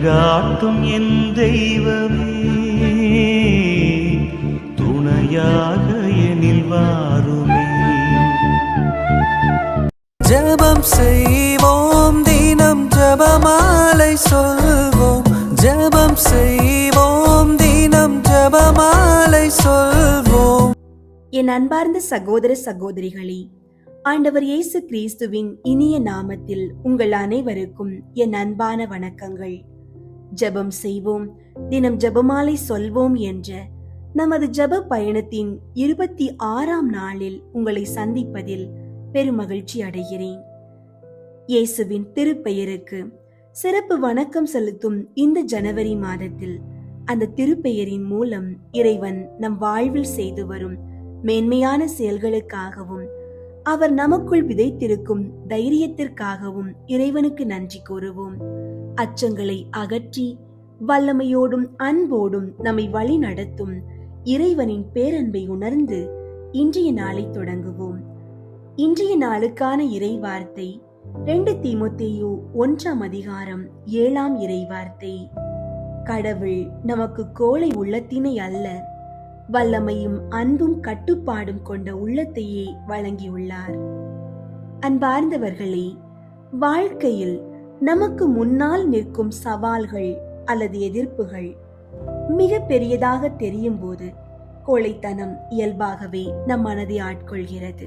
வழிகாட்டும் என் தெய்வமே, துணையாக எனில் வாருமே. ஜெபம் செய்வோம், தினம் ஜெபமாலை சொல்வோம். ஜெபம் செய்வோம், தினம் ஜெபமாலை சொல்வோம். என் அன்பார்ந்த சகோதர சகோதரிகளே, ஆண்டவர் இயேசு கிறிஸ்துவின் இனிய நாமத்தில் உங்கள் அனைவருக்கும் என் அன்பான வணக்கங்கள். ஜெபம் செய்வோம், தினம் ஜெபமாலை சொல்வோம் என்ற நமது ஜெப பயணத்தின் 26ஆம் நாளில் உங்களை சந்திப்பதில் பெருமகிழ்ச்சி அடைகிறேன். இயேசுவின் திருப்பெயருக்கு சிறப்பு வணக்கம் செலுத்தும் இந்த ஜனவரி மாதத்தில் அந்த திருப்பெயரின் மூலம் இறைவன் நம் வாழ்வில் செய்து வரும் மேன்மையான செயல்களுக்காகவும் அவர் நமக்குள் விதைத்திருக்கும் தைரியத்திற்காகவும் இறைவனுக்கு நன்றி கூறுவோம். அச்சங்களை அகற்றி வல்லமையோடும் அன்போடும் நம்மை வழி நடத்தும் இறைவனின் பேரன்பை உணர்ந்து இன்றைய நாளை தொடங்குவோம். இன்றைய நாளுக்கான இறை வார்த்தை 2 தீமோத்தேயு 1ஆம் அதிகாரம் 7ஆம் இறை வார்த்தை. கடவுள் நமக்கு கோழை உள்ளத்தினை அல்ல, வல்லமையும் அன்பும் கட்டுப்பாடும் கொண்ட உள்ளத்தையே வழங்கியுள்ளார். அன்பார்ந்தவர்களே, வாழ்க்கையில் நமக்கு முன்னால் நிற்கும் சவால்கள் அல்லது எதிர்ப்புகள் மிக பெரியதாக தெரியும் போது கோழைத்தனம் இயல்பாகவே நம் மனதை ஆட்கொள்கிறது.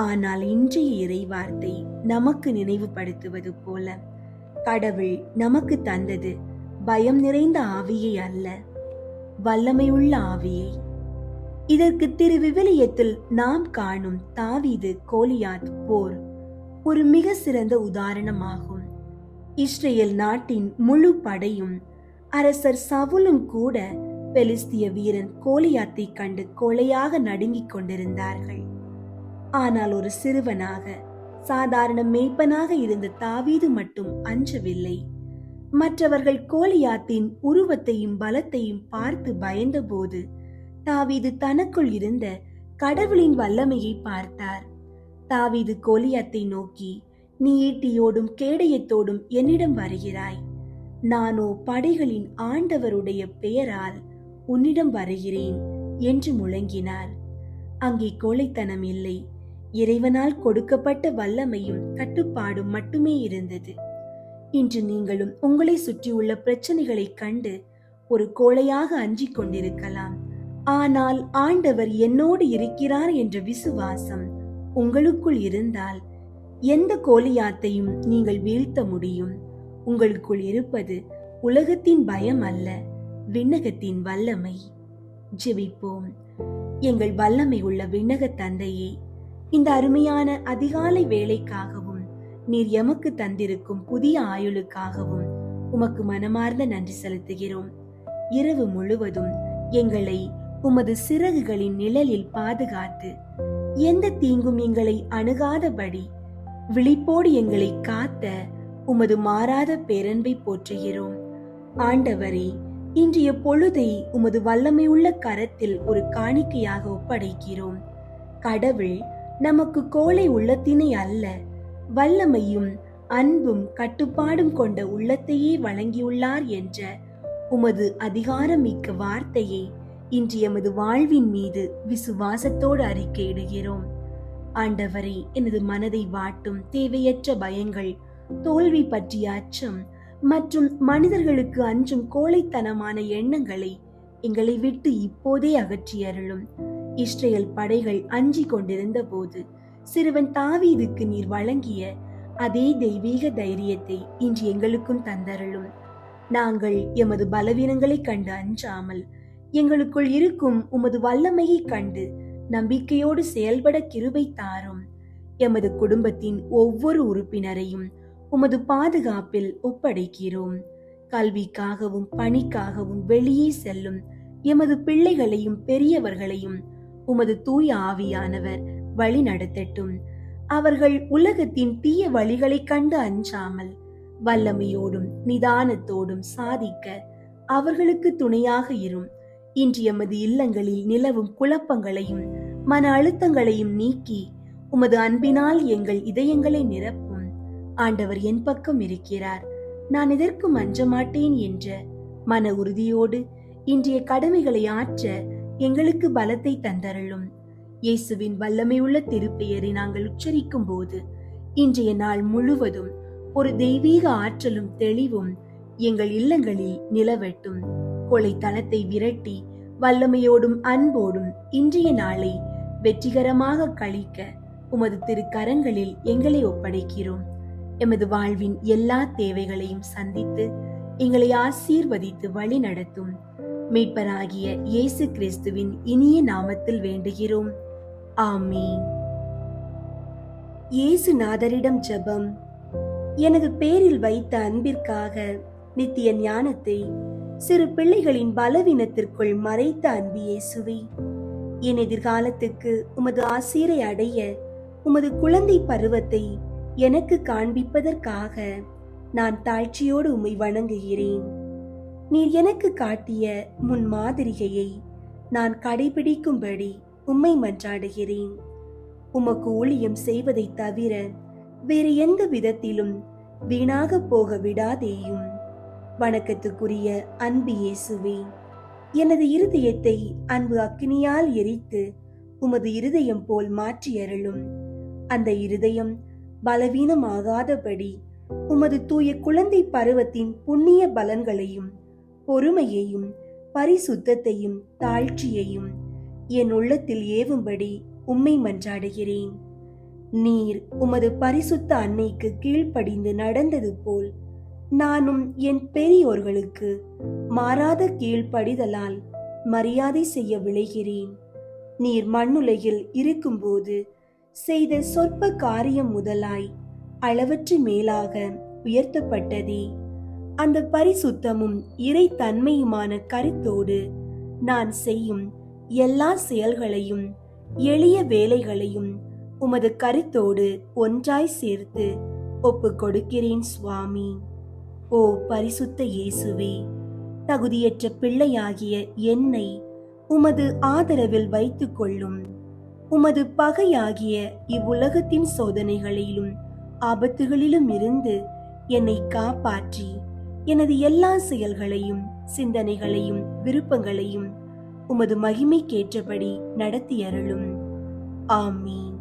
ஆனால் இன்றைய இறை வார்த்தை நமக்கு நினைவுபடுத்துவது போல, கடவுள் நமக்கு தந்தது பயம் நிறைந்த ஆவியை அல்ல, வல்லமையுள்ள ஆவியை. இதற்கு திருவிவிலியத்தில் நாம் காணும் தாவீது கோலியாத் போர் ஒரு மிக சிறந்த உதாரணமாகும். இஸ்ரேல் நாட்டின் முழு படையும் அரசர் சவுலும் கூட பெலிஸ்திய வீரன் கோலியாத்தை கண்டு கொலையாக நடுங்கிக் கொண்டிருந்தார்கள். ஆனால் ஒரு சிறுவனாக, சாதாரண மேய்ப்பனாக இருந்த தாவீது மட்டும் அஞ்சவில்லை. மற்றவர்கள் கோலியாத்தின் உருவத்தையும் பலத்தையும் பார்த்து பயந்தபோது தாவீது தனக்குள் இருந்த கடவுளின் வல்லமையை பார்த்தார். தாவீது கோலியாத்தை நோக்கி, நீ ஈட்டியோடும் கேடயத்தோடும் என்னிடம் வருகிறாய், நானோ படைகளின் ஆண்டவருடைய பெயரால் உன்னிடம் வருகிறேன் என்று முழங்கினார். அங்கே கோழைத்தனம் இல்லை, இறைவனால் கொடுக்கப்பட்ட வல்லமையும் கட்டுப்பாடும் மட்டுமே இருந்தது. இன்று நீங்களும் உங்களை சுற்றியுள்ள பிரச்சனைகளை கண்டு ஒரு கோழையாக அஞ்சிக் கொண்டிருக்கலாம். ஆனால் ஆண்டவர் என்னோடு இருக்கிறார் என்ற விசுவாசம் உங்களுக்குள் இருந்தால் எந்த கோலியாத்தையும் நீங்கள் வீழ்த்த முடியும். உங்களுக்குள் இருப்பது உலகத்தின் பயம் அல்ல, விண்ணகத்தின் வல்லமை. ஜெபிப்போம். எங்கள் வல்லமை உள்ள விண்ணக தந்தையே, இந்த அருமையான அதிகாலை வேளைக்காகவும் நீர் எமக்கு தந்திருக்கும் புதிய ஆயுளுக்காகவும் உமக்கு மனமார்ந்த நன்றி செலுத்துகிறோம். இரவு முழுவதும் எங்களை உமது சிறகுகளின் நிழலில் பாதுகாத்து எந்த தீங்கும் எங்களை அணுகாதபடி விழிப்போடு எங்களை காத்த உமது மாறாத பேரன்பை போற்றுகிறோம். ஆண்டவரே, இன்றைய பொழுதை உமது வல்லமை உள்ள கரத்தில் ஒரு காணிக்கையாக ஒப்படைக்கிறோம். கடவுள் நமக்கு கோழை உள்ளத்தினை அல்ல, வல்லமையும் அன்பும் கட்டுப்பாடும் கொண்ட உள்ளத்தையே வழங்கியுள்ளார் என்ற உமது அதிகாரமிக்க வார்த்தையை இன்று எமது வாழ்வின் மீது விசுவாசத்தோடு அறிக்கையிடுகிறோம். ஆண்டவரே, எனது மனதை வாட்டும் தேவையற்ற பயங்கள், தோல்வி பற்றிய அச்சம் மற்றும் மனிதர்களுக்கு அஞ்சும் கோழைத்தனமான எண்ணங்களை எங்களை விட்டு இப்போதே அகற்றி அருளும். இஸ்ரேல் படைகள் அஞ்சி கொண்டிருந்த போது சிறுவன் தாவீதுக்கு நீர் வழங்கிய அதே தெய்வீக தைரியத்தை இன்று எங்களுக்கும் தந்தருளும். நாங்கள் எமது பலவீனங்களை கண்டு அஞ்சாமல் எங்களுக்குள் இருக்கும் உமது வல்லமையை கண்டு நம்பிக்கையோடு செயல்பட கிருபை தாரும். எமது குடும்பத்தின் ஒவ்வொரு உறுப்பினரையும் உமது பாதுகாப்பில் ஒப்படைக்கிறோம். கல்விக்காகவும் பணிக்காகவும் வெளியே செல்லும் எமது பிள்ளைகளையும் பெரியவர்களையும் உமது தூய ஆவியானவர் வழி நடத்தட்டும். அவர்கள் உலகத்தின் தீய வழிகளை கண்டு அஞ்சாமல் வல்லமையோடும் நிதானத்தோடும் சாதிக்க அவர்களுக்கு துணையாக இரும். இன்று எமது இல்லங்களில் நிலவும் குழப்பங்களையும் மன அழுத்தங்களையும் நீக்கி உமது அன்பினால் எங்கள் இதயங்களை நிரப்பும். ஆண்டவர் என் பக்கம் இருக்கிறார், நான் எதற்கும் அஞ்ச மாட்டேன் என்ற மன உறுதியோடு இன்றைய கடமைகளை ஆற்ற எங்களுக்கு பலத்தை தந்தருளும். இயேசுவின் வல்லமையுள்ள திருப்பெயரை நாங்கள் உச்சரிக்கும் போது இன்றைய நாள் முழுவதும் ஒரு தெய்வீக ஆற்றலும் தெளிவும் எங்கள் இல்லங்களில் நிலவட்டும். கொலைத்தனத்தை விரட்டி வல்லமையோடும் அன்போடும் இன்றைய நாளை வெற்றிகரமாக கழிக்க உமது திருக்கரங்களில் எங்களை ஒப்படைக்கிறோம். எமது வாழ்வின் எல்லா தேவைகளையும் சந்தித்து எங்களை ஆசீர்வதித்து வழி நடத்தும் மீட்பராகிய இயேசு கிறிஸ்துவின் இனிய நாமத்தில் வேண்டுகிறோம். ஆமீன். இயேசு நாதரிடம் ஜெபம். எனது பேரில் வைத்த அன்பிற்காக நித்திய ஞானத்தை சிறு பிள்ளைகளின் பலவீனத்திற்குள் மறைத்த அன்பு இயேசுவே, என் எதிர்காலத்துக்கு உமது ஆசீரை அடைய உமது குழந்தை பருவத்தை எனக்கு காண்பிப்பதற்காக நான் தாழ்ச்சியோடு உம்மை வணங்குகிறேன். நீர் எனக்கு காட்டிய முன் மாதிரிகையை நான் கடைபிடிக்கும்படி உம்மை மன்றாடுகிறேன். உமக்கு ஊழியம் செய்வதை தவிர வேறு எந்த விதத்திலும் வீணாக போக விடாதேயும். வணக்கத்துக்குரிய அன்பு இயேசுவே, எனது இருதயத்தை அன்பு அக்கினியால் எரித்து உமது இருதயம் போல் மாற்றியருளும். அந்த இருதயம் பலவீனமாகாதபடி உமது தூய குழந்தை பருவத்தின் புண்ணிய பலன்களையும் பொறுமையையும் பரிசுத்தத்தையும் தாழ்ச்சியையும் என் உள்ளத்தில் ஏவும்படி உம்மை மன்றாடுகிறேன். நீர் உமது பரிசுத்த அன்னைக்கு கீழ்ப்படிந்து நடந்தது போல் நானும் என் பெரியோர்களுக்கு மாறாத கீழ்ப்படிதலால் மரியாதை செய்ய விளைகிறேன். நீர் மண்ணுலகில் இருக்கும்போது செய்த சொற்ப காரியம் முதலாய் அளவற்று மேலாக உயர்த்தப்பட்டதே. அந்த பரிசுத்தமும் இறை தன்மையுமான கருத்தோடு நான் செய்யும் எல்லா செயல்களையும் எளிய வேலைகளையும் உமது கருத்தோடு ஒன்றாய் சேர்த்து ஒப்பு கொடுக்கிறேன் சுவாமி. ஓ பரிசுத்த இயேசுவே, தகுதியற்ற பிள்ளையாகிய என்னை உமது ஆதரவில் வைத்துக் கொள்ளும். உமது பகையாகிய இவ்வுலகத்தின் சோதனைகளிலும் ஆபத்துகளிலும் இருந்து என்னை காப்பாற்றி எனது எல்லா செயல்களையும் சிந்தனைகளையும் விருப்பங்களையும் உமது மகிமைக்கேற்றபடி நடத்தியருளும். ஆமீன்.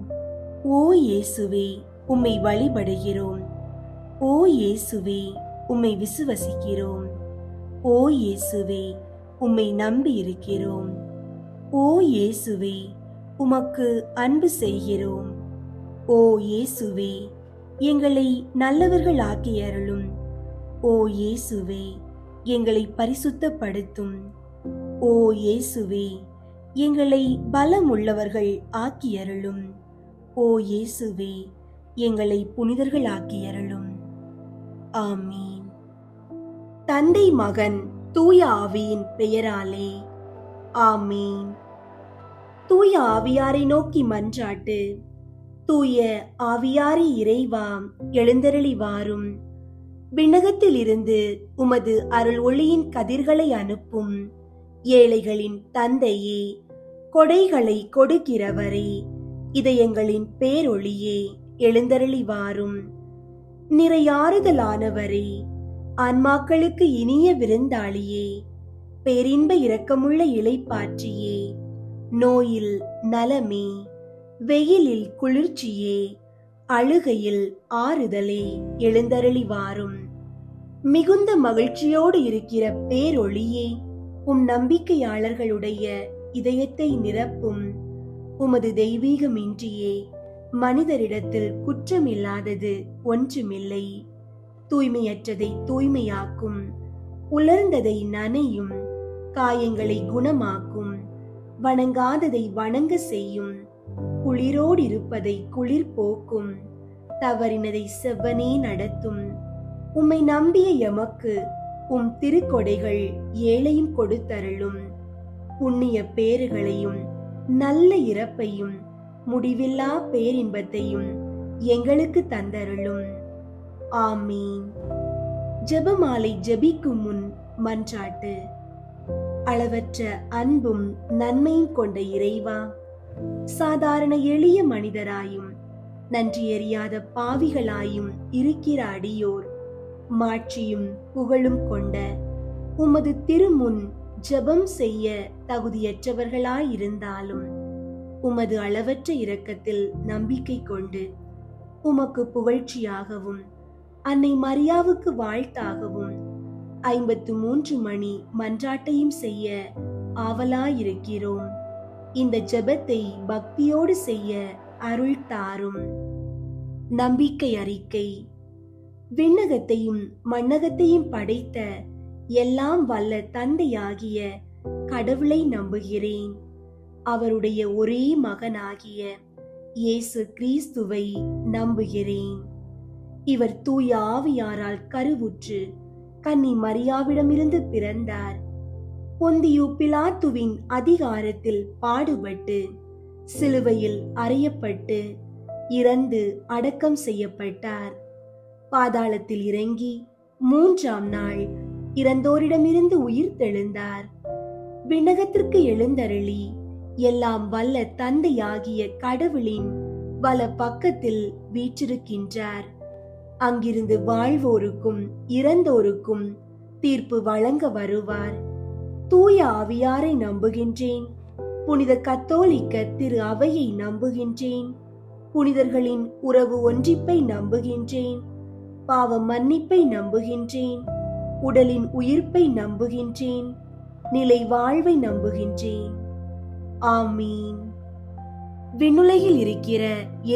ஓ இயேசுவே, உம்மை வழிபடுகிறோம். ஓ இயேசுவே, உம்மை விசுவசிக்கிறோம். ஓ இயேசுவே, உம்மை நம்பி இருக்கிறோம். ஓ இயேசுவே, உமக்கு அன்பு செய்கிறோம். ஓ இயேசுவே, எங்களை நல்லவர்கள் ஆக்கியருளும். ஓ இயேசுவே, எங்களை பரிசுத்தப்படுத்தும். ஓ இயேசுவே, எங்களை பலமுள்ளவர்கள் ஆக்கியருளும். ஓ இயேசுவே, எங்களை புனிதர்கள் ஆக்கியருளும். ஆமீன். தந்தை மகன் தூய ஆவியின் பெயராலே ஆமீன். தூய ஆவியாரை நோக்கி மன்றாட்டு. தூய ஆவியாரே இறைவா, எழுந்தருளி வாரும். விண்ணகத்தில் இருந்து உமது அருள் ஒளியின் கதிர்களை அனுப்பும். ஏழைகளின் தந்தையே, கொடைகளை கொடுக்கிறவரே, இதயங்களின் பேரொளியே, எழுந்தருளி வாரும். நிறையாறுதலானவரே, ஆன்மாக்களுக்கு இனிய விருந்தாளியே, பேரின்ப இரக்கமுள்ள இளைப்பாற்றியே, நோயில் நலமே, வெயிலில் குளிர்ச்சியே, அழுகையில் ஆறுதலே, எழுந்தருளி வாரும். மிகுந்த மகிழ்ச்சியோடு இருக்கிற பேரொளியே, உம் நம்பிக்கையாளர்களுடைய இதயத்தை நிரப்பும். உமது தெய்வீகமின்றியே மனிதரிடத்தில் குற்றமில்லாதது ஒன்றுமில்லை. தூய்மையற்றதை தூய்மையாக்கும், உலர்ந்ததை நனையும், காயங்களை குணமாக்கும், வணங்காததை வணங்க செய்யும், குளிரோடு இருப்பதை குளிர் போக்கும், தவறினதை செவ்வனே நடத்தும். உம்மை நம்பிய எமக்கு உம் திருக்கொடைகள் ஏழையும் கொடுத்தருளும். புண்ணிய பேறுகளையும் நல்ல இறப்பையும் முடிவில்லா பேரின்பத்தையும் எங்களுக்கு தந்தருளும். ஆமீன். ஜெபமாலை ஜெபிக்கும் முன் மன்றாட்டு. அளவற்ற அன்பும் நன்மையும் கொண்ட இறைவா, சாதாரண எளிய மனிதராயும் நன்றியறியாத பாவிகளாயும் இருக்கிற அடியோர் மாட்சியும் புகழும் கொண்ட உமது திருமுன் ஜெபம் செய்ய தகுதியற்றவர்களாயிருந்தாலும் உமது அளவற்ற இரக்கத்தில் நம்பிக்கை கொண்டு உமக்கு புகழ்ச்சியாகவும் அன்னை மரியாவுக்கு வாழ்த்தாகவும் 53 மணி மன்றாட்டையும் செய்ய ஆவலாயிருக்கிறோம். இந்த ஜெபத்தை பக்தியோடு செய்ய அருள் தாரும். நம்பிக்கை அறிக்கை. விண்ணகத்தையும் மண்ணகத்தையும் படைத்த எல்லாம் வல்ல தந்தையாகிய கடவுளை நம்புகிறேன். அவருடைய ஒரே மகனாகிய இயேசு கிறிஸ்துவை நம்புகிறேன். இவர் தூய ஆவியாரால் கருவுற்று கன்னி மரியாவிடமிருந்து பிறந்தார். பொந்தியு பிலாத்துவின் அதிகாரத்தில் பாடுபட்டு சிலுவையில் அறையப்பட்டு இறந்து அடக்கம் செய்யப்பட்டார். பாதாளத்தில் இறங்கி 3ஆம் நாள் இறந்தோரிடமிருந்து உயிர் தெழுந்தார். விண்ணகத்திற்கு எழுந்தருளி எல்லாம் வல்ல தந்தையாகிய கடவுளின் வல பக்கத்தில் வீற்றிருக்கின்றார். அங்கிருந்து வாழ்வோருக்கும் இறந்தோருக்கும் தீர்ப்பு வழங்க வருவார். தூய ஆவியாரை நம்புகின்றேன். புனித கத்தோலிக்க திரு அவையை நம்புகின்றேன். புனிதர்களின் உறவு ஒன்றிப்பை நம்புகின்றேன். பாவ மன்னிப்பை நம்புகின்றேன். உடலின் உயிர்ப்பை நம்புகின்றேன். நிலை வாழ்வை நம்புகின்றேன். ஆமீன். விண்ணுலகில் இருக்கிற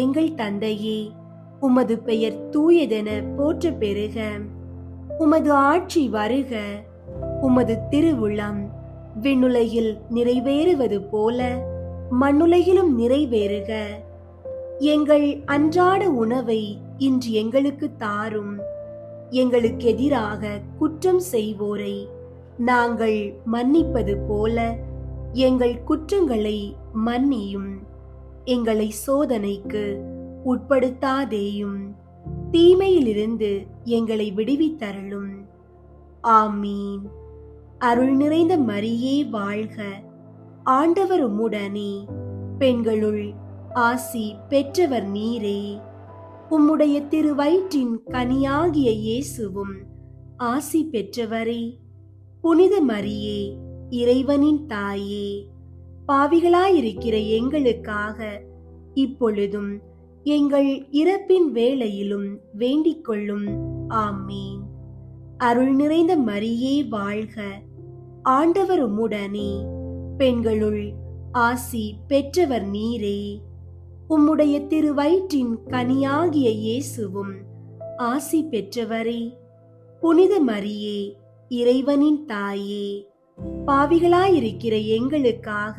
எங்கள் தந்தையே, உமது பெயர் தூயதென போற்ற பெறுக. உமது ஆட்சி வருக. உமது திருவுளம் விண்ணுலகில் நிறைவேறுவது போல மண்ணுலகிலும் நிறைவேறுக. எங்கள் அன்றாட உணவை இன்று எங்களுக்கு தாரும். எங்களுக்கு எதிராக குற்றம் செய்வோரை நாங்கள் மன்னிப்பது போல எங்கள் குற்றங்களை மன்னியும். எங்களை சோதனைக்கு உட்படுத்தாதேயும், தீமையிலிருந்து எங்களை விடுவித்தருளும். ஆமீன். அருள் நிறைந்த மரியே வாழ்க. ஆண்டவர் உம்முடனே, பெண்களுள் ஆசி பெற்றவர் நீரே. உம்முடைய திருவயிற்றின் கனியாகிய இயேசுவும் ஆசி பெற்றவரே. புனித மரியே, இறைவனின் தாயே, பாவிகளாயிருக்கிற எங்களுக்காக இப்பொழுதும் எங்கள் இறப்பின் வேளையிலும் வேண்டிக் கொள்ளும். ஆமீன். அருள் நிறைந்த மரியே வாழ்க. ஆண்டவர் உம்முடனே, பெண்களுள் ஆசி பெற்றவர் நீரே. உம்முடைய திருவயிற்றின் கனியாகிய இயேசுவும் ஆசி பெற்றவரே. புனித மரியே, இறைவனின் தாயே, பாவிகளாயிருக்கிற எங்களுக்காக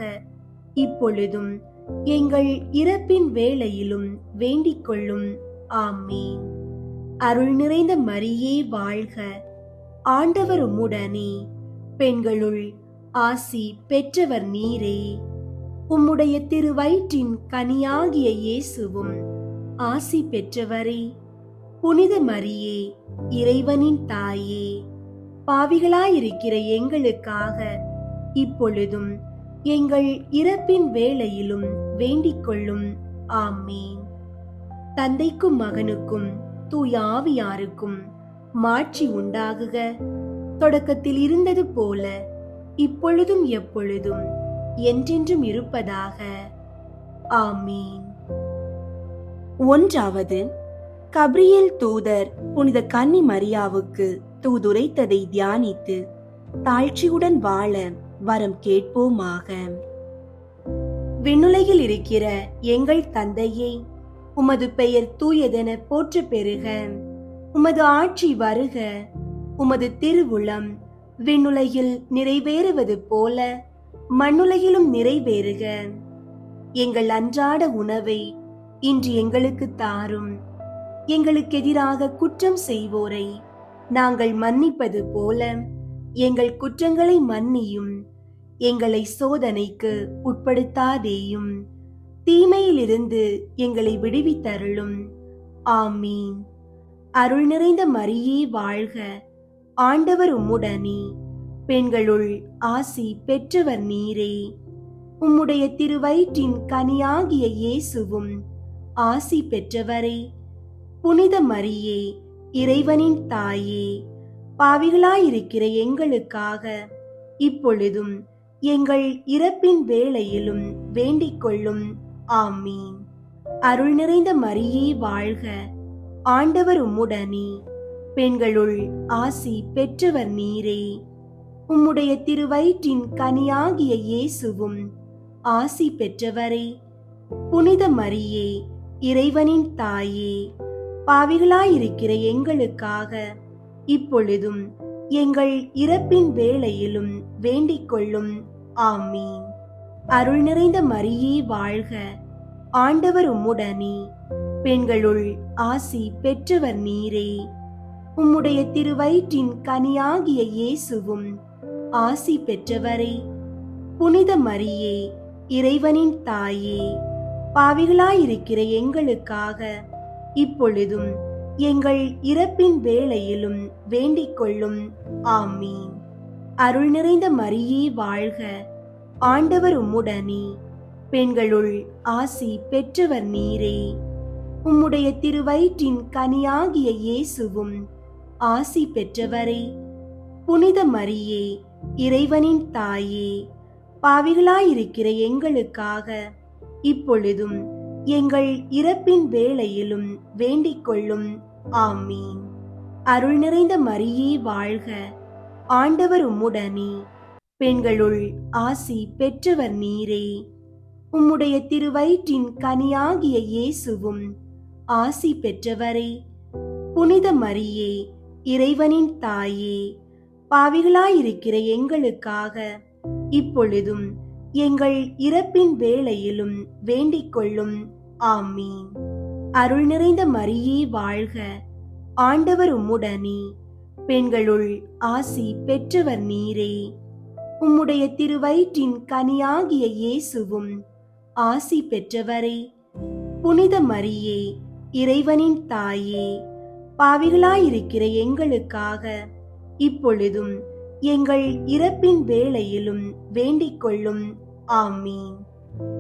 இப்பொழுதும் எங்கள் இறப்பின் வேளையிலும் வேண்டிக் கொள்ளும். ஆமீன். அருள் நிறைந்த மரியே வாழ்க. ஆண்டவர் உம்முடனே, பெண்களுள் ஆசி பெற்றவர் நீரே. உம்முடைய திருவயிற்றின் கனியாகிய இயேசுவும் ஆசி பெற்றவரே. புனித மரியே, இறைவனின் தாயே, பாவிகளாயிருக்கிற எங்களுக்காக இப்பொழுதும் எங்கள் இறப்பின் வேளையிலும் வேண்டிக் கொள்ளும். ஆமீன். தந்தைக்கும் மகனுக்கும் தூய ஆவியாருக்கும் மாட்சி உண்டாகுக. தொடக்கத்தில் இருந்தது போல இப்பொழுதும் எப்பொழுதும் என்றென்றும் இருப்பதாக. ஆமீன். 1வது, கபிரியேல் தூதர் புனித கன்னி மரியாவுக்கு தூதுரைத்ததை தியானித்து தாழ்ச்சியுடன் வாழ வரம் கேட்போமாக. விண்ணுலகில் இருக்கிற எங்கள் தந்தையே, உமது பெயர் தூயதென போற்ற பெறுக. உமது ஆட்சி வருக. உமது திருவுளம் விண்ணுலகில் நிறைவேறுவது போல மண்ணுலகிலும் நிறைவேறுக. எங்கள் அன்றாட உணவை இன்று எங்களுக்கு தாரும். எங்களுக்கு எதிராக குற்றம் செய்வோரை நாங்கள் மன்னிப்பது போல எங்கள் குற்றங்களை மன்னியும். எங்களை சோதனைக்கு உட்படுத்தாதேயும், தீமையிலிருந்து எங்களை விடுவித்தருளும். ஆமீன். அருள் நிறைந்த மரியே வாழ்க. ஆண்டவர் உம்முடனே, பெண்களுள் ஆசி பெற்றவர் நீரே. உம்முடைய திருவயிற்றின் கனியாகிய இயேசுவும் ஆசி பெற்றவரே. புனித மரியே, இறைவனின் தாயே, பாவிகளாயிருக்கிற எங்களுக்காக இப்பொழுதும் எங்கள் இறப்பின் வேளையிலும் வேண்டிக் கொள்ளும். ஆமீன். அருள் நிறைந்த மரியே வாழ்க, ஆண்டவர் உம்முடனே, பெண்களுள் ஆசி பெற்றவர் நீரே. உம்முடைய திருவயிற்றின் கனியாகிய இயேசுவும் ஆசி பெற்றவரே. புனித மரியே, இறைவனின் தாயே, பாவிகளாயிருக்கிற எங்களுக்காக இப்பொழுதும் எங்கள் இறப்பின் வேளையிலும் வேண்டிக் கொள்ளும். ஆமீன். அருள் நிறைந்த மரியே வாழ்க, ஆண்டவர் உம்முடனே, பெண்களுள் ஆசி பெற்றவர் நீரே. உம்முடைய திருவயிற்றின் கனியாகிய இயேசுவும் ஆசி பெற்றவரே. புனித மரியே, இறைவனின் தாயே, பாவிகளாயிருக்கிற எங்களுக்காக இப்பொழுதும் எங்கள் இறப்பின் வேளையிலும் வேண்டிக் கொள்ளும். ஆமீன். அருள் நிறைந்த மரியே வாழ்க, ஆண்டவர் உம்முடனே, பெண்களுள் ஆசி பெற்றவர் நீரே. உம்முடைய திருவயிற்றின் கனியாகிய இயேசுவும் ஆசி பெற்றவரே. புனித மரியே, இறைவனின் தாயே, பாவிகளாயிருக்கிற எங்களுக்காக இப்பொழுதும் எங்கள் இறப்பின் வேளையிலும் வேண்டிக் கொள்ளும். ஆமீன். அருள் நிறைந்த மரியே வாழ்க, ஆண்டவர் உம்முடனே, பெண்களுள் ஆசி பெற்றவர் நீரே. உம்முடைய திருவயிற்றின் கனியாகிய இயேசுவும் ஆசி பெற்றவரே. புனித மரியே, இறைவனின் தாயே, பாவிகளாயிருக்கிற எங்களுக்காக இப்பொழுதும் எங்கள் இறப்பின் வேளையிலும் வேண்டிக் கொள்ளும். ஆமீன். அருள் நிறைந்த மரியே வாழ்க, ஆண்டவர் உம்முடனே, பெண்களுள் ஆசி பெற்றவர் நீரே. உம்முடைய திருவயிற்றின் கனியாகிய இயேசுவும் ஆசி பெற்றவரே. புனித மரியே, இறைவனின் தாயே, பாவிகளாயிருக்கிற எங்களுக்காக இப்பொழுதும் எங்கள் இறப்பின் வேளையிலும் வேண்டிக் கொள்ளும். ஆமீன்.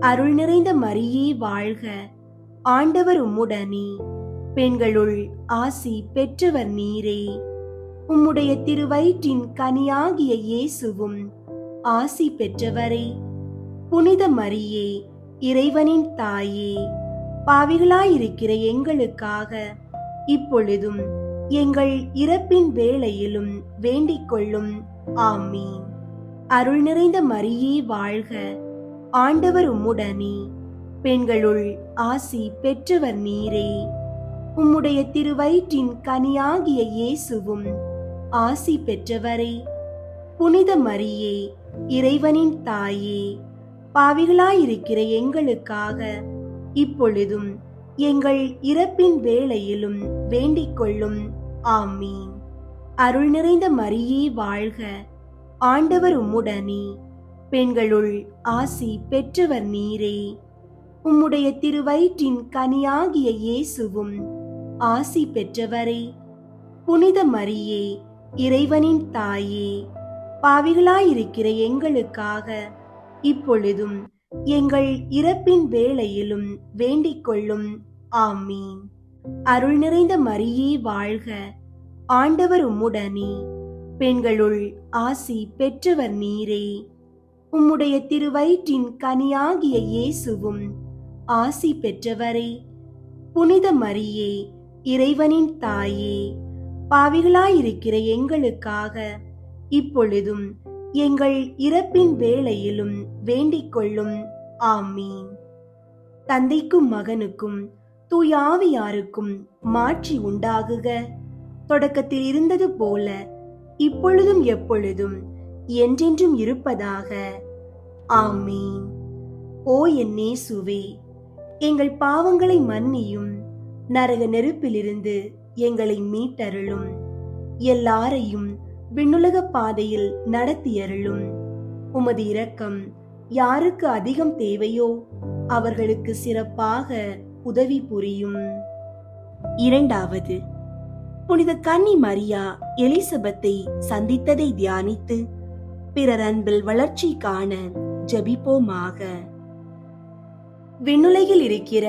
அருள் நிறைந்த மரியே வாழ்க, ஆண்டவர் உம்முடனே, பெண்களுள் ஆசி பெற்றவர் நீரே. உம்முடைய திருவயிற்றின் கனியாகிய இயேசுவும் ஆசி பெற்றவரே. புனித மரியே, இறைவனின் தாயே, பாவிகளாயிருக்கிற எங்களுக்காக இப்பொழுதும் எங்கள் இறப்பின் வேளையிலும் வேண்டிக் கொள்ளும். ஆமீன். அருள் நிறைந்த மரியே வாழ்க, ஆண்டவர் உம்முடனே, பெண்களுள் ஆசி பெற்றவர் நீரே. உம்முடைய திருவயிற்றின் கனியாகிய இயேசுவும் ஆசி பெற்றவரே. புனித மரியே, இறைவனின் தாயே, பாவிகளாயிருக்கிற எங்களுக்காக இப்பொழுதும் எங்கள் இறப்பின் வேளையிலும் வேண்டிக் கொள்ளும். ஆமீன். அருள் நிறைந்த மரியே வாழ்க, ஆண்டவர் உம்முடனே, பெண்களுள் ஆசி பெற்றவர் நீரே. உம்முடைய திருவயிற்றின் கனியாகிய இயேசுவும் ஆசி பெற்றவரே. புனித மரியே, இறைவனின் தாயே, பாவிகளாயிருக்கிற எங்களுக்காக இப்பொழுதும் எங்கள் இறப்பின் வேளையிலும் வேண்டிக் கொள்ளும். ஆமீன். அருள் நிறைந்த மரியே வாழ்க, ஆண்டவர் உம்முடனே, பெண்களுள் ஆசி பெற்றவர் நீரே. உம்முடைய திருவயிற்றின் கனியாகிய இயேசுவும் ஆசி பெற்றவரே. புனித மரியே, இறைவனின் தாயே, பாவிகளாயிருக்கிற எங்களுக்காக இப்பொழுதும் எங்கள் இறப்பின் வேளையிலும் வேண்டிக் கொள்ளும். ஆமீன். தந்தைக்கும் மகனுக்கும் தூய ஆவியாருக்கும் மாட்சி உண்டாகுக. தொடக்கத்தில் இருந்தது போல இப்பொழுதும் எப்பொழுதும் என்றென்றும் இருப்பதாக. ஆமீன். ஓ என் இயேசுவே, எங்கள் பாவங்களை மன்னியும், நரக நெருப்பிலிருந்து எங்களை மீட்டருளும். எல்லாரையும் விண்ணுலக பாதையில் நடத்தியருளும். உமது இரக்கம் யாருக்கு அதிகம் தேவையோ அவர்களுக்கு சிறப்பாக உதவி புரியும். இரண்டாவது, புனித கன்னி மரியா எலிசபெத்தை சந்தித்ததை தியானித்து பிறர் அன்பில் வளர்ச்சி காண ஜெபிப்போமாக. விண்ணுலகில் இருக்கிற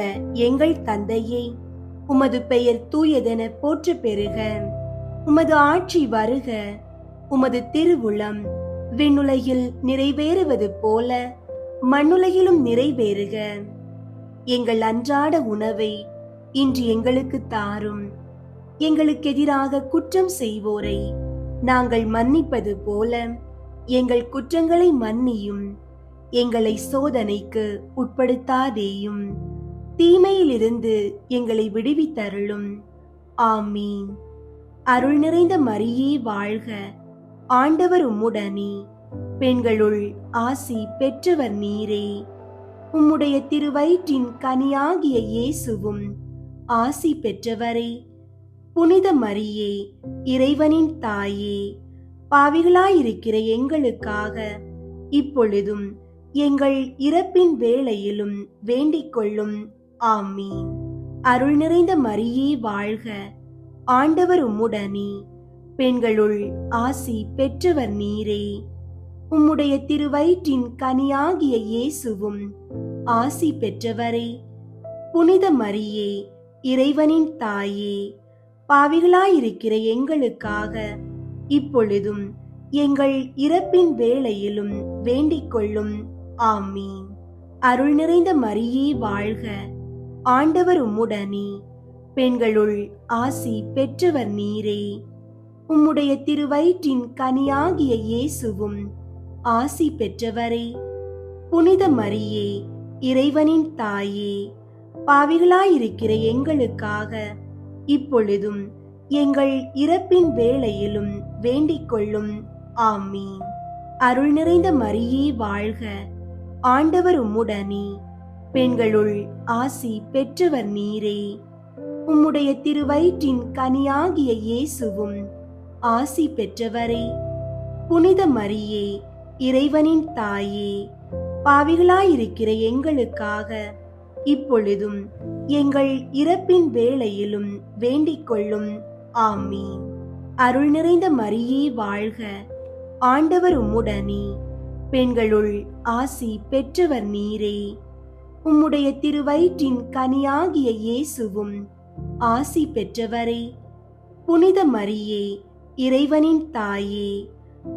எங்கள் தந்தையே, உமது பெயர் தூயதென போற்ற பெறுக. உமது ஆட்சி வருக. உமது திருவுளம் விண்ணுலகில் நிறைவேறுவது போல மண்ணுலகிலும் நிறைவேறுக. எங்கள் அன்றாட உணவை இன்று எங்களுக்கு தாரும். எங்களுக்கு எதிராக குற்றம் செய்வோரை நாங்கள் மன்னிப்பது போல எங்கள் குற்றங்களை மன்னியும். எங்களை சோதனைக்கு உட்படுத்தாதேயும், தீமையிலிருந்து எங்களை விடுவித்தருளும். ஆமீன். அருள் நிறைந்த மரியே வாழ்க. ஆண்டவர் உம்முடனே, பெண்களுள் ஆசி பெற்றவர் நீரே. உம்முடைய திருவயிற்றின் கனியாகிய இயேசுவும் ஆசி பெற்றவரே. புனித மரியே, இறைவனின் தாயே, பாவிகளாயிருக்கிற எங்களுக்காக இப்பொழுதும் எங்கள் இறப்பின் வேளையிலும் வேண்டிக் கொள்ளும். ஆமீன். அருள் நிறைந்த மரியே வாழ்க. ஆண்டவர் உம்முடனே, பெண்களுள் ஆசி பெற்றவர் நீரே. உம்முடைய திருவயிற்றின் கனியாகிய இயேசுவும் ஆசி பெற்றவரே. புனித மரியே, இறைவனின் தாயே, பாவிகளாயிருக்கிற எங்களுக்காக இப்பொழுதும் எங்கள் இறப்பின் வேளையிலும் வேண்டிக் கொள்ளும். ஆமீன். அருள் நிறைந்த மரியே வாழ்க. ஆண்டவர் உம்முடனே, பெண்களுள் ஆசி பெற்றவர் நீரே. உம்முடைய திருவயிற்றின் கனியாகிய இயேசுவும் ஆசி பெற்றவரே. புனித மரியே, இறைவனின் தாயே, பாவிகளாயிருக்கிற எங்களுக்காக இப்பொழுதும் எங்கள் இறப்பின் வேளையிலும் வேண்டிக் கொள்ளும். ஆமீன். அருள் நிறைந்த மரியே வாழ்க. ஆண்டவர் உம்முடனே, பெண்களுள் ஆசி பெற்றவர் நீரே. உம்முடைய திருவயிற்றின் கனியாகிய இயேசுவும் ஆசி பெற்றவரே. புனித மரியே, இறைவனின் தாயே, பாவிகளாயிருக்கிற எங்களுக்காக இப்பொழுதும் எங்கள் இறப்பின் வேளையிலும் வேண்டிக் கொள்ளும். ஆமீன். அருள் நிறைந்த மரியே வாழ்க. ஆண்டவர் உம்முடனே, பெண்களுள் ஆசி பெற்றவர் நீரே. உம்முடைய திருவயிற்றின் கனியாகிய இயேசுவும் ஆசி பெற்றவரே. புனித மரியே, இறைவனின் தாயே,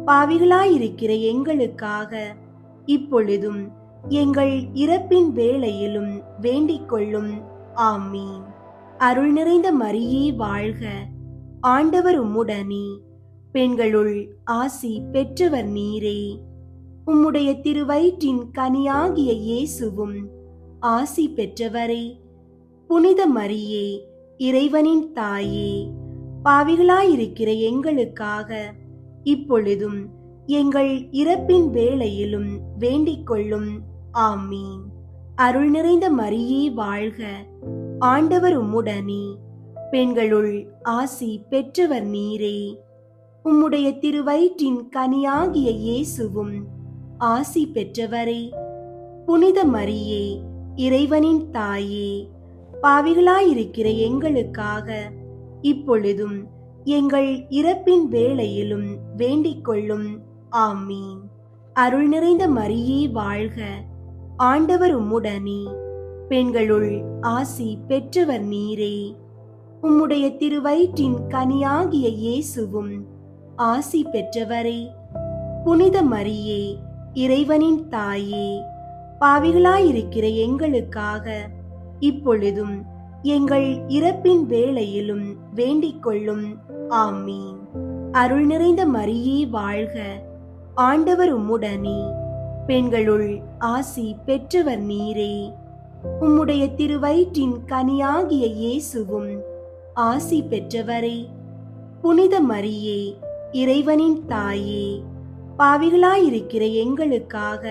பாவிகளாயிருக்கிற எங்களுக்காக இப்பொழுதும் எங்கள் இறப்பின் வேளையிலும் வேண்டிக் கொள்ளும். ஆமீன். அருள் நிறைந்த மரியே வாழ்க. ஆண்டவர் உம்முடனே, பெண்களுள் ஆசி பெற்றவர் நீரே. உம்முடைய திருவயிற்றின் கனியாகிய இயேசுவும் ஆசி பெற்றவரே. புனித மரியே, இறைவனின் தாயே, பாவிகளாயிருக்கிற எங்களுக்காக இப்பொழுதும் எங்கள் இறப்பின் வேளையிலும் வேண்டிக் கொள்ளும். ஆமீன். அருள் நிறைந்த மரியே வாழ்க. ஆண்டவர் உம்முடனே, பெண்களுள் ஆசி பெற்றவர் நீரே. உம்முடைய திருவயிற்றின் கனியாகிய இயேசுவும் ஆசி பெற்றவரே. புனித மரியே, இறைவனின் தாயே, பாவிகளாயிருக்கிற எங்களுக்காக இப்பொழுதும் எங்கள் இறப்பின் வேளையிலும் வேண்டிக் கொள்ளும். ஆமீன். அருள் நிறைந்த மரியே வாழ்க. ஆண்டவர் உம்முடனே, பெண்களுள் ஆசி பெற்றவர் நீரே. உம்முடைய திருவயிற்றின் கனியாகிய இயேசுவும் ஆசி பெற்றவரே. புனித மரியே, இறைவனின் தாயே, பாவிகளாயிருக்கிற எங்களுக்காக இப்பொழுதும் எங்கள் இறப்பின் வேளையிலும் வேண்டிக் கொள்ளும். ஆமீன். அருள் நிறைந்த மரியே வாழ்க. ஆண்டவர் உம்முடனே, பெண்களுள் ஆசி பெற்றவர் நீரே. உம்முடைய திருவயிற்றின் கனியாகிய இயேசுவும் ஆசி பெற்றவரே. புனித மரியே, இறைவனின் தாயே, பாவிகளாயிருக்கிற எங்களுக்காக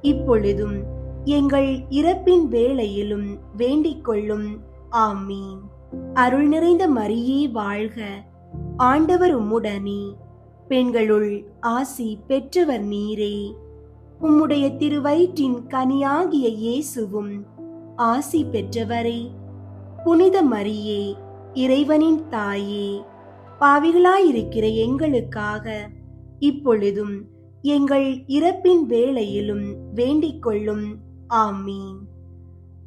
இப்பொழுதும் எங்கள் இறப்பின் வேளையிலும் வேண்டிக் கொள்ளும். ஆமீன். அருள் நிறைந்த மரியே வாழ்க. ஆண்டவர் உம்முடனே, பெண்களுள் ஆசி பெற்றவர் நீரே. உம்முடைய திருவயிற்றின் கனியாகிய இயேசுவும் ஆசி பெற்றவரே. புனித மரியே, இறைவனின் தாயே, பாவிகளாயிருக்கிற எங்களுக்காக இப்பொழுதும் எங்கள் இறப்பின் வேளையிலும் வேண்டிக் கொள்ளும். ஆமீன்.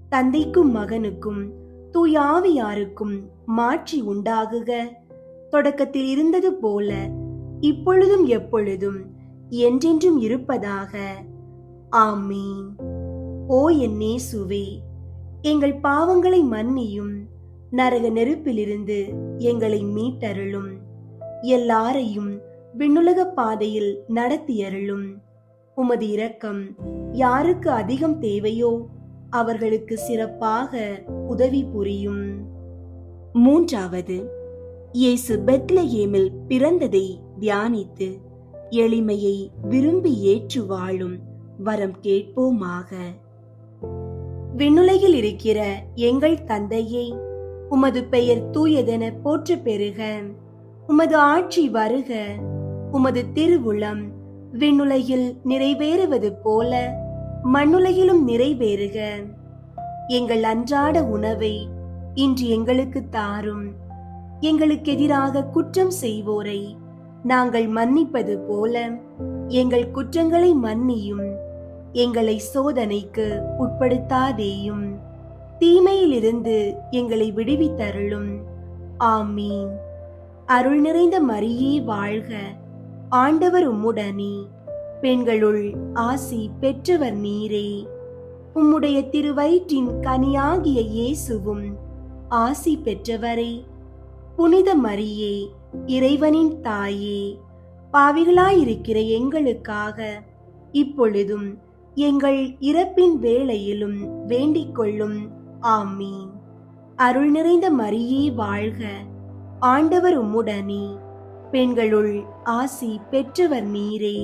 தந்தைக்கும் மகனுக்கும் தூய ஆவியாருக்கும் மாட்சி உண்டாகுக. தொடக்கத்தில் இருந்தது போல இப்பொழுதும் எப்பொழுதும் என்றென்றும் இருப்பதாக. ஆமீன். ஓ என் இயேசுவே, எங்கள் பாவங்களை மன்னியும், நரக நெருப்பிலிருந்து எங்களை மீட்டருளும், எல்லாரையும் விண்ணுலக பாதையில் நடத்தியருளும். உமது இரக்கம் யாருக்கு அதிகம் தேவையோ அவர்களுக்கு சிறப்பாக உதவி புரியும். மூன்றாவது, இயேசு பெத்லகேமில் பிறந்ததை தியானித்து எளிமையை விரும்பி ஏற்று வாழும் வரம் கேட்போமாக. விண்ணுலகில் இருக்கிற எங்கள் தந்தையே, உமது பெயர் தூயதென போற்ற பெறுக. உமது ஆட்சி வருக. உமது திருவுளம் விண்ணுலகில் நிறைவேறுவது போல மண்ணுலகிலும் நிறைவேறுக. எங்கள் அன்றாட உணவை இன்று எங்களுக்கு தாரும். எங்களுக்கு எதிராக குற்றம் செய்வோரை நாங்கள் மன்னிப்பது போல எங்கள் குற்றங்களை மன்னியும். எங்களை சோதனைக்கு உட்படுத்தாதேயும், தீமையிலிருந்து எங்களை விடுவித்தருளும். ஆமீன். அருள் நிறைந்த மரியே வாழ்க. ஆண்டவர் உம்முடனே, பெண்களுள் ஆசி பெற்றவர் நீரே. உம்முடைய திருவயிற்றின் கனியாகிய இயேசுவும் ஆசி பெற்றவரே. புனித மரியே, இறைவனின் தாயே, பாவிகளாயிருக்கிற எங்களுக்காக இப்பொழுதும் எங்கள் இறப்பின் வேளையிலும் வேண்டிக் கொள்ளும். ஆமீன். அருள் நிறைந்த மரியே வாழ்க. ஆண்டவர் உம்முடனே, பெண்களுள் ஆசி பெற்றவர் நீரே.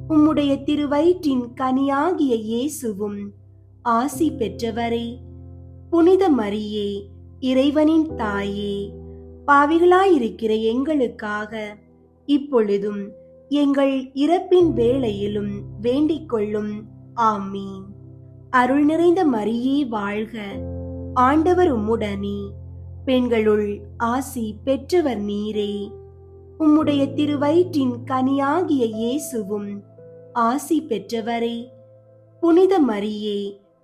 உம்முடைய திருவயிற்றின் கனியாகிய இயேசுவும் ஆசி பெற்றவரே. புனித மரியே, இறைவனின் தாயே, பாவிகளாயிருக்கிற எங்களுக்காக இப்பொழுதும் எங்கள் இறப்பின் வேளையிலும் வேண்டிக் கொள்ளும். ஆமீன். அருள் நிறைந்த மரியே வாழ்க. ஆண்டவர் உம்முடனே, பெண்களுள் ஆசி பெற்றவர் நீரே. உம்முடைய திருவயிற்றின் கனியாகிய இயேசுவும் ஆசி பெற்றவரே. புனித மரியே,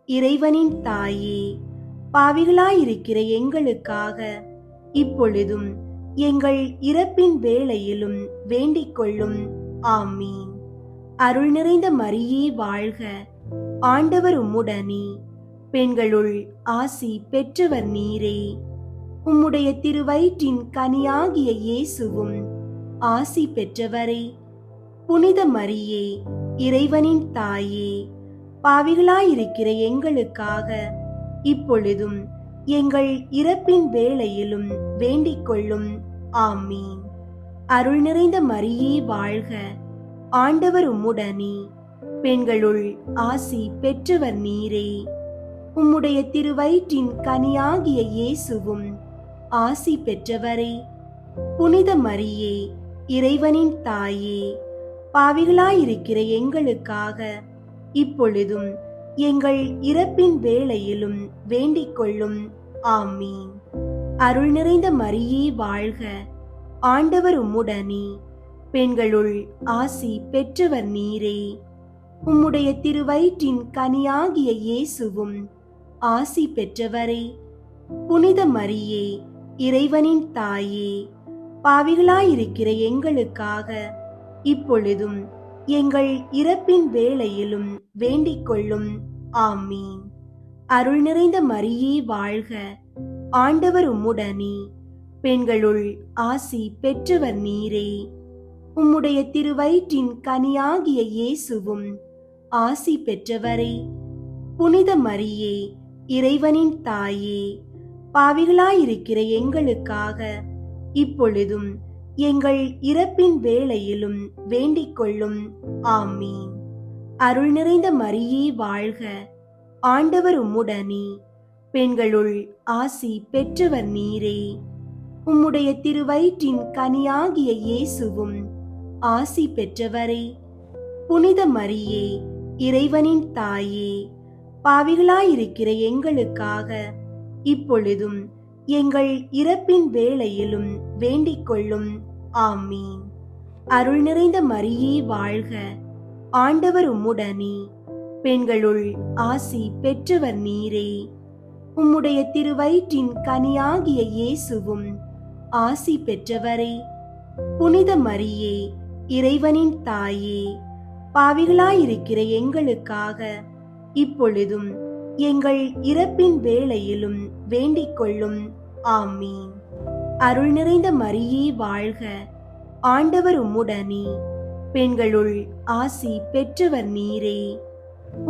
இறைவனின் தாயே, பாவிகளாயிருக்கிற எங்களுக்காக இப்பொழுதும் எங்கள் இறப்பின் வேளையிலும் வேண்டிக் கொள்ளும். ஆமீன். அருள் நிறைந்த மரியே வாழ்க. ஆண்டவர் உம்முடனே, பெண்களுள் ஆசி பெற்றவர் நீரே. உம்முடைய திருவயிற்றின் கனியாகிய இயேசுவும் ஆசி பெற்றவரே. புனித மரியே, இறைவனின் தாயே, பாவிகளாயிருக்கிற எங்களுக்காக இப்பொழுதும் எங்கள் இறப்பின் வேளையிலும் வேண்டிக் கொள்ளும். ஆமீன். அருள் நிறைந்த மரியே வாழ்க. ஆண்டவர் உம்முடனே, பெண்களுள் ஆசி பெற்றவர் நீரே. உம்முடைய திருவயிற்றின் கனியாகிய இயேசுவும் ஆசி பெற்றவரே. புனித மரியே, இறைவனின் தாயே, பாவிகளாயிருக்கிற எங்களுக்காக இப்பொழுதும் எங்கள் இறப்பின் வேளையிலும் வேண்டிக் கொள்ளும். ஆமீன். அருள் நிறைந்த மரியே வாழ்க. ஆண்டவர் உம்முடனே, பெண்களுள் ஆசி பெற்றவர் நீரே. உம்முடைய திருவயிற்றின் கனியாகிய இயேசுவும் ஆசி பெற்றவரே. புனித மரியே, இறைவனின் தாயே, பாவிகளாயிருக்கிற எங்களுக்காக இப்பொழுதும் எங்கள் இறப்பின் வேளையிலும் வேண்டிக் கொள்ளும். ஆமீன். அருள் நிறைந்த மரியே வாழ்க. ஆண்டவர் உம்முடனே, பெண்களுள் ஆசி பெற்றவர் நீரே. உம்முடைய திருவயிற்றின் கனியாகிய இயேசுவும் ஆசி பெற்றவரே. புனித மரியே, இறைவனின் தாயே, பாவிகளாயிருக்கிற எங்களுக்காக இப்பொழுதும் எங்கள் இறப்பின் வேளையிலும் வேண்டிக் கொள்ளும். ஆமீன். அருள் நிறைந்த மரியே வாழ்க. ஆண்டவர் உம்முடனே, பெண்களுள் ஆசி பெற்றவர் நீரே. உம்முடைய திருவயிற்றின் கனியாகிய இயேசுவும் ஆசி பெற்றவரே. புனித மரியே, இறைவனின் தாயே, பாவிகளாயிருக்கிற எங்களுக்காக இப்பொழுதும் எங்கள் இறப்பின் வேளையிலும் வேண்டிக் கொள்ளும். ஆமீன். அருள் நிறைந்த மரியே வாழ்க. ஆண்டவர் உம்முடனே, பெண்களுள் ஆசி பெற்றவர் நீரே. உம்முடைய திருவயிற்றின் கனியாகிய இயேசுவும் ஆசி பெற்றவரே. புனித மரியே, இறைவனின் தாயே, பாவிகளாயிருக்கிற எங்களுக்காக இப்பொழுதும் எங்கள் இறப்பின் வேளையிலும் வேண்டிக் கொள்ளும். ஆமீன். அருள் நிறைந்த மரியே வாழ்க, ஆண்டவர் உம்முடனே, பெண்களுள் ஆசி பெற்றவர் நீரே.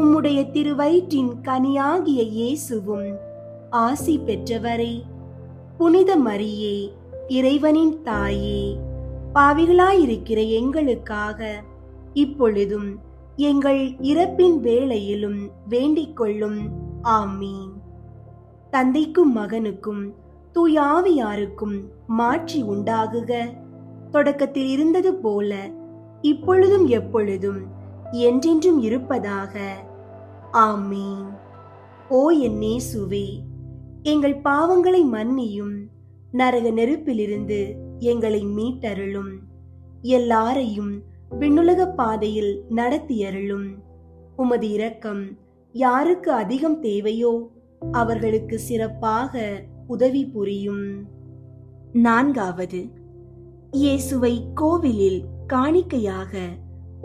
உம்முடைய திருவயிற்றின் கனியாகிய இயேசுவும் ஆசி பெற்றவரே. புனித மரியே, இறைவனின் தாயே, பாவிகளாயிருக்கிற எங்களுக்காக இப்பொழுதும் எங்கள் இறப்பின் வேளையிலும் வேண்டிக் கொள்ளும். ஆமீன். தந்தைக்கும் மகனுக்கும் தூய ஆவியாருக்கும் மாட்சி உண்டாகுக. தொடக்கத்தில் இருந்தது போல இப்பொழுதும் எப்பொழுதும் என்றென்றும் இருப்பதாக. ஆமீன். ஓ என் இயேசுவே, எங்கள் பாவங்களை மன்னியும், நரக நெருப்பிலிருந்து எங்களை மீட்டருளும், எல்லாரையும் விண்ணுலக பாதையில் நடத்தியருளும். உமது இரக்கம் யாருக்கு அதிகம் தேவையோ அவர்களுக்கு சிறப்பாக உதவி புரியும். 4வது, இயேசுவை கோவிலில் காணிக்கையாக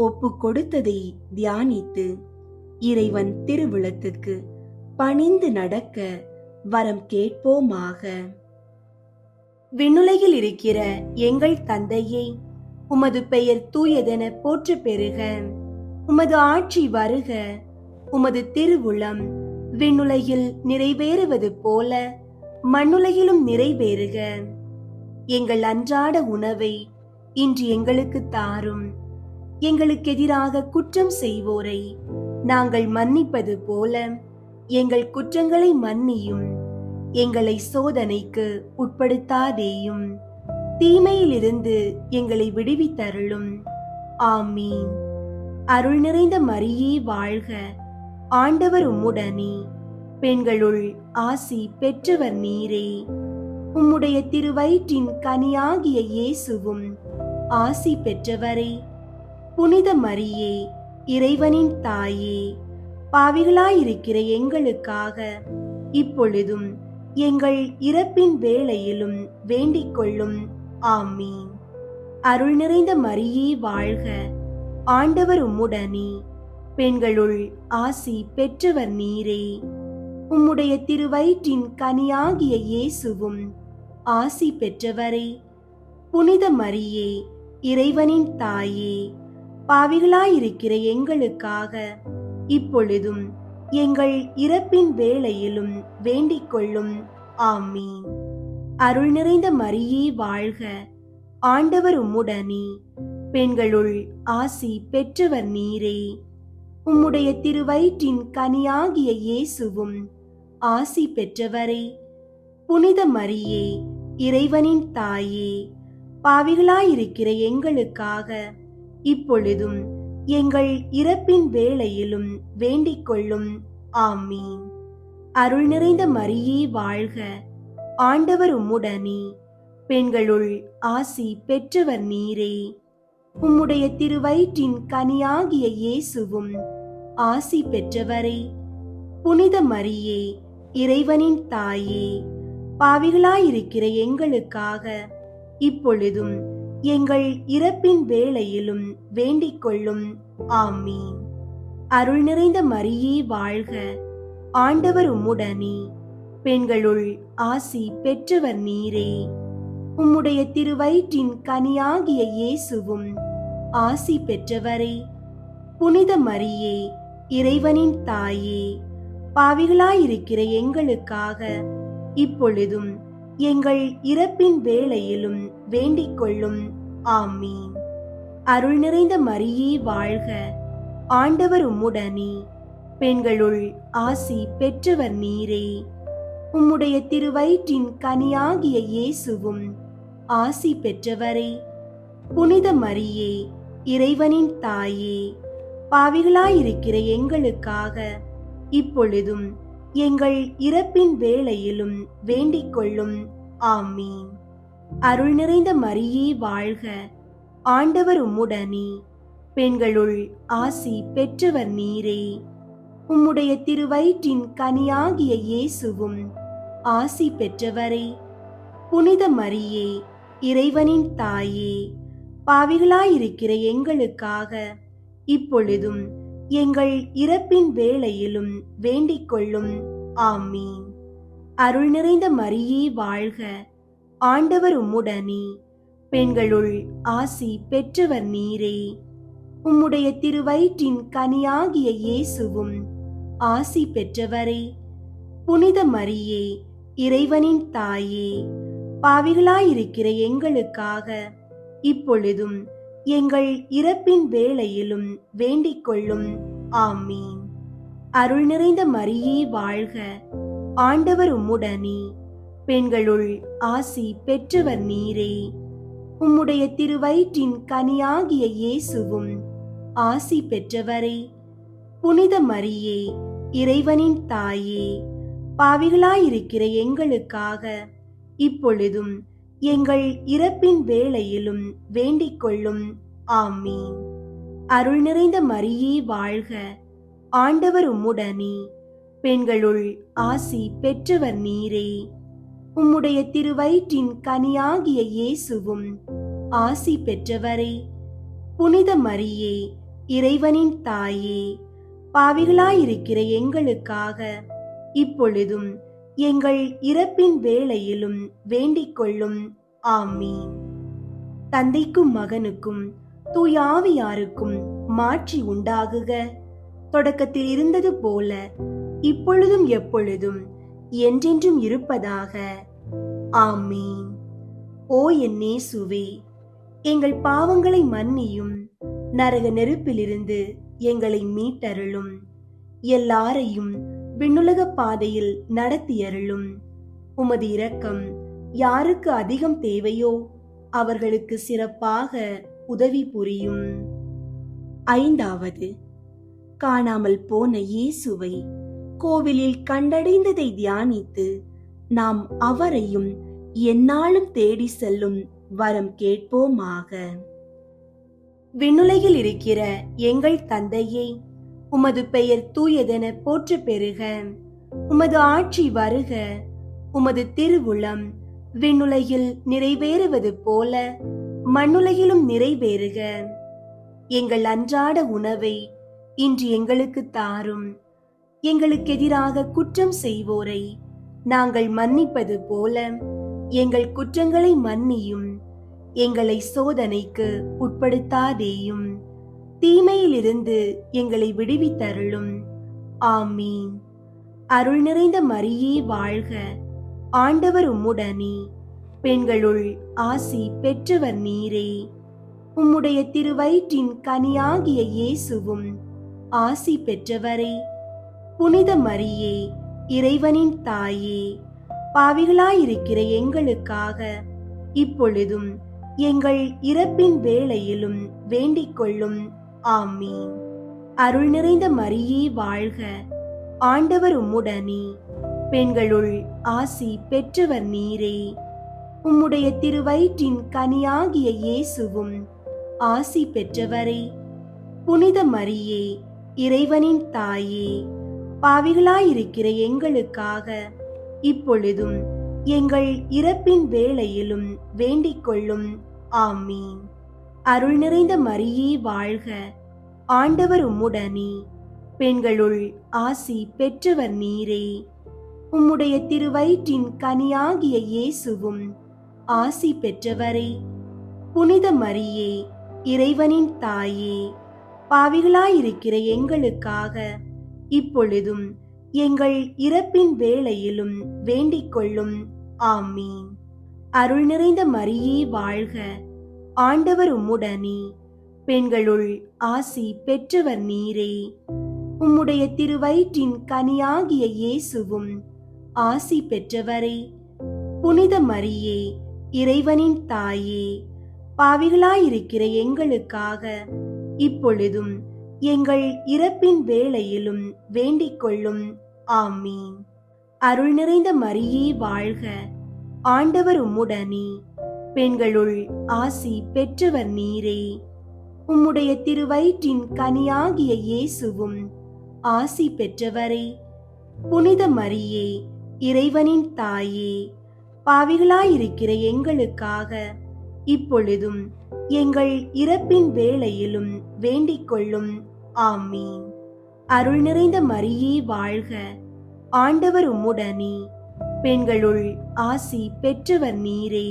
ஒப்பு கொடுத்ததை தியானித்து இறைவன் திருவுளத்துக்கு பணிந்து நடக்க வரம் கேட்போமாக. விண்ணுலகில் இருக்கிற எங்கள் தந்தையே, உமது பெயர் தூயதென போற்ற பெறுக. உமது ஆட்சி வருக. உமது திருவுளம் விண்ணுலகில் நிறைவேறுவது போல மண்ணுலகிலும் நிறைவேறுக. எங்கள் அன்றாட உணவை இன்று எங்களுக்கு தாரும். எங்களுக்கு எதிராக குற்றம் செய்வோரை நாங்கள் மன்னிப்பது போல எங்கள் குற்றங்களை மன்னியும். எங்களை சோதனைக்கு உட்படுத்தாதேயும், தீமையிலிருந்து எங்களை விடுவித்தருளும். ஆமீன். அருள் நிறைந்த மரியே வாழ்க, ஆண்டவர் உம்முடனே, பெண்களுள் ஆசி பெற்றவர் நீரே. உம்முடைய திருவயிற்றின் கனியாகிய இயேசுவும் ஆசி பெற்றவரே. புனித மரியே, இறைவனின் தாயே, பாவிகளாயிருக்கிற எங்களுக்காக இப்பொழுதும் எங்கள் இறப்பின் வேளையிலும் வேண்டிக் கொள்ளும். ஆமீன். அருள் நிறைந்த மரியே வாழ்க, ஆண்டவர் உம்முடனே, பெண்களுள் ஆசி பெற்றவர் நீரே. உம்முடைய திருவயிற்றின் கனியாகிய இயேசுவும் ஆசி பெற்றவரே. புனித மரியே, இறைவனின் தாயே, பாவிகளாயிருக்கிற எங்களுக்காக இப்பொழுதும் எங்கள் இறப்பின் வேளையிலும் வேண்டிக் கொள்ளும். ஆமீன். அருள் நிறைந்த மரியே வாழ்க, ஆண்டவர் உம்முடனே, பெண்களுள் ஆசி பெற்றவர் நீரே. உம்முடைய திருவயிற்றின் கனியாகிய இயேசுவும் ஆசி பெற்றவரே. புனித மரியே, இறைவனின் தாயே, பாவிகளாயிருக்கிற எங்களுக்காக இப்பொழுதும் எங்கள் இறப்பின் வேளையிலும் வேண்டிக் கொள்ளும். ஆமீன். அருள் நிறைந்த மரியே வாழ்க, ஆண்டவர் உம்முடனே, பெண்களுள் ஆசி பெற்றவர் நீரே. உம்முடைய திருவயிற்றின் கனியாகிய இயேசுவும் ஆசி பெற்றவரே. புனித மரியே, இறைவனின் தாயே, பாவிகளாயிருக்கிற எங்களுக்காக இப்பொழுதும் எங்கள் இறப்பின் வேளையிலும் வேண்டிக் கொள்ளும். ஆமீன். அருள் நிறைந்த மரியே வாழ்க, ஆண்டவர் உம்முடனே, பெண்களுள் ஆசி பெற்றவர் நீரே. உம்முடைய திருவயிற்றின் கனியாகிய இயேசுவும் ஆசி பெற்றவரே. புனித மரியே, இறைவனின் தாயே, பாவிகளாயிருக்கிற எங்களுக்காக இப்பொழுதும் எங்கள் இறப்பின் வேளையிலும் வேண்டிக் கொள்ளும். ஆமீன். அருள் நிறைந்த மரியே வாழ்க, ஆண்டவர் உம்முடனே, பெண்களுள் ஆசி பெற்றவர் நீரே. உம்முடைய திருவயிற்றின் கனியாகிய இயேசுவும் ஆசி பெற்றவரே. புனித மரியே, இறைவனின் தாயே, பாவிகளாயிருக்கிற எங்களுக்காக இப்பொழுதும் எங்கள் இறப்பின் வேளையிலும் வேண்டிக் கொள்ளும். ஆமீன். அருள் நிறைந்த மரியே வாழ்க, ஆண்டவர் உம்முடனே, பெண்களுள் ஆசி பெற்றவர் நீரே. உம்முடைய திருவயிற்றின் கனியாகிய இயேசுவும் ஆசி பெற்றவரே. புனித மரியே, இறைவனின் தாயே, பாவிகளாயிருக்கிற எங்களுக்காக இப்பொழுதும் எங்கள் இறப்பின் வேளையிலும் வேண்டிக் கொள்ளும். ஆமீன். அருள் நிறைந்த மரியே வாழ்க, ஆண்டவர் உம்முடனே, பெண்களுள் ஆசி பெற்றவர் நீரே. உம்முடைய திருவயிற்றின் கனியாகிய இயேசுவும் ஆசி பெற்றவரே. புனித மரியே, இறைவனின் தாயே, பாவிகளாயிருக்கிற எங்களுக்காக இப்பொழுதும் எங்கள் இறப்பின் வேளையிலும் வேண்டிக் கொள்ளும். ஆமீன். அருள் நிறைந்த மரியே வாழ்க, ஆண்டவர் உம்முடனே, பெண்களுள் ஆசி பெற்றவர் நீரே. உம்முடைய திருவயிற்றின் கனியாகிய இயேசுவும் ஆசி பெற்றவரே. புனித மரியே, இறைவனின் தாயே, பாவிகளாயிருக்கிற எங்களுக்காக இப்பொழுதும் எங்கள் இறப்பின் வேளையிலும் வேண்டிக் கொள்ளும். ஆமீன். அருள் நிறைந்த மரியே வாழ்க, ஆண்டவர் உம்முடனே, பெண்களுள் ஆசி பெற்றவர் நீரே. உம்முடைய திருவயிற்றின் கனியாகிய இயேசுவும் ஆசி பெற்றவரே. புனித மரியே, இறைவனின் தாயே, பாவிகளாயிருக்கிற எங்களுக்காக இப்பொழுதும் எங்கள் இறப்பின் வேளையிலும் வேண்டிக் கொள்ளும். ஆமீன். தந்தைக்கும் மகனுக்கும் தூய ஆவியாருக்கும் மாட்சி உண்டாகுக. தொடக்கத்தில் இருந்தது போல இப்பொழுதும் எப்பொழுதும் என்றென்றும் இருப்பதாக. ஆமீன். ஓ என் இயேசுவே, எங்கள் பாவங்களை மன்னியும், நரக நெருப்பிலிருந்து எங்களை மீட்டருளும், எல்லாரையும் விண்ணுலக பாதையில் நடத்தியருளும். உமது இரக்கம் யாருக்கு அதிகம் தேவையோ அவர்களுக்கு சிறப்பாக உதவி புரியும். ஐந்தாவது, காணாமல் போன இயேசுவை கோவிலில் கண்டடைந்ததை தியானித்து நாம் அவரையும் எந்நாளும் தேடி செல்லும் வரம் கேட்போமாக. விண்ணுலகில் இருக்கிற எங்கள் தந்தையே, உமது பெயர் தூயதென போற்ற பெறுக. உமது ஆட்சி வருக. உமது திருவுளம் விண்ணுலகில் நிறைவேறுவது போல மண்ணுலகிலும் நிறைவேறுக. எங்கள் அன்றாட உணவை இன்று எங்களுக்கு தாரும். எங்களுக்கு எதிராக குற்றம் செய்வோரை நாங்கள் மன்னிப்பது போல எங்கள் குற்றங்களை மன்னியும். எங்களை சோதனைக்கு உட்படுத்தாதேயும், தீமையிலிருந்து எங்களை விடுவித்தருளும். ஆமீன். அருள் நிறைந்த மரியே வாழ்க, ஆண்டவர் உம்முடனே, பெண்களுள் ஆசி பெற்றவர் நீரே. உம்முடைய திருவயிற்றின் கனியாகிய இயேசுவும் ஆசி பெற்றவரே. புனித மரியே, இறைவனின் தாயே, பாவிகளாயிருக்கிற எங்களுக்காக இப்பொழுதும் எங்கள் இறப்பின் வேளையிலும் வேண்டிக் கொள்ளும். ஆமீன். அருள் நிறைந்த மரியே வாழ்க, ஆண்டவர் உம்முடனே, பெண்களுள் ஆசி பெற்றவர் நீரே. உம்முடைய திருவயிற்றின் கனியாகிய இயேசுவும் ஆசி பெற்றவரே. புனித மரியே, இறைவனின் தாயே, பாவிகளாயிருக்கிற எங்களுக்காக இப்பொழுதும் எங்கள் இறப்பின் வேளையிலும் வேண்டிக் கொள்ளும். ஆமீன். அருள் நிறைந்த மரியே வாழ்க, ஆண்டவர் உம்முடனே, பெண்களுள் ஆசி பெற்றவர் நீரே. உம்முடைய திருவயிற்றின் கனியாகிய இயேசுவும் ஆசி பெற்றவரே. புனித மரியே, இறைவனின் தாயே, பாவிகளாயிருக்கிற எங்களுக்காக இப்பொழுதும் எங்கள் இறப்பின் வேளையிலும் வேண்டிக் கொள்ளும். ஆமீன். அருள் நிறைந்த மரியே வாழ்க, ஆண்டவர் உம்முடனே, பெண்களுள் ஆசி பெற்றவர் நீரே. உம்முடைய திருவயிற்றின் கனியாகிய இயேசுவும் ஆசி பெற்றவரே. புனித மரியே, இறைவனின் தாயே, பாவிகளாயிருக்கிற எங்களுக்காக இப்பொழுதும் எங்கள் இறப்பின் வேளையிலும் வேண்டிக் கொள்ளும். ஆமீன். அருள் நிறைந்த மரியே வாழ்க, ஆண்டவர் உம்முடனே, பெண்களுள் ஆசி பெற்றவர் நீரே. உம்முடைய திருவயிற்றின் கனியாகிய இயேசுவும் ஆசி பெற்றவரே, புனித மரியே, இறைவனின் தாயே, பாவிகளாயிருக்கிற எங்களுக்காக இப்பொழுதும் எங்கள் இறப்பின் வேளையிலும் வேண்டிக் கொள்ளும். ஆமீன். அருள் நிறைந்த மரியே வாழ்க, ஆண்டவர் உம்முடனே, பெண்களுள் ஆசி பெற்றவர் நீரே.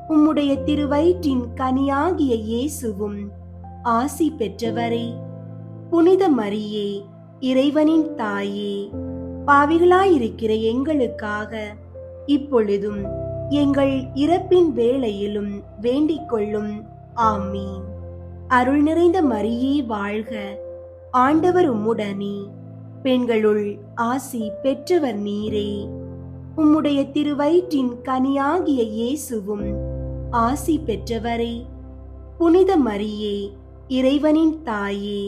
உம்முடைய திருவயிற்றின் கனியாகிய இயேசுவும் ஆசி பெற்றவரே. புனித மரியே, இறைவனின் தாயே, பாவிகளாயிருக்கிற எங்களுக்காக இப்பொழுதும் எங்கள் இறப்பின் வேளையிலும் வேண்டிக் கொள்ளும். ஆமீன். அருள் நிறைந்த மரியே வாழ்க, ஆண்டவர் உம்முடனே, பெண்களுள் ஆசி பெற்றவர் நீரே. உம்முடைய திருவயிற்றின் கனியாகிய இயேசுவும் ஆசி பெற்றவரே. புனித மரியே, இறைவனின் தாயே,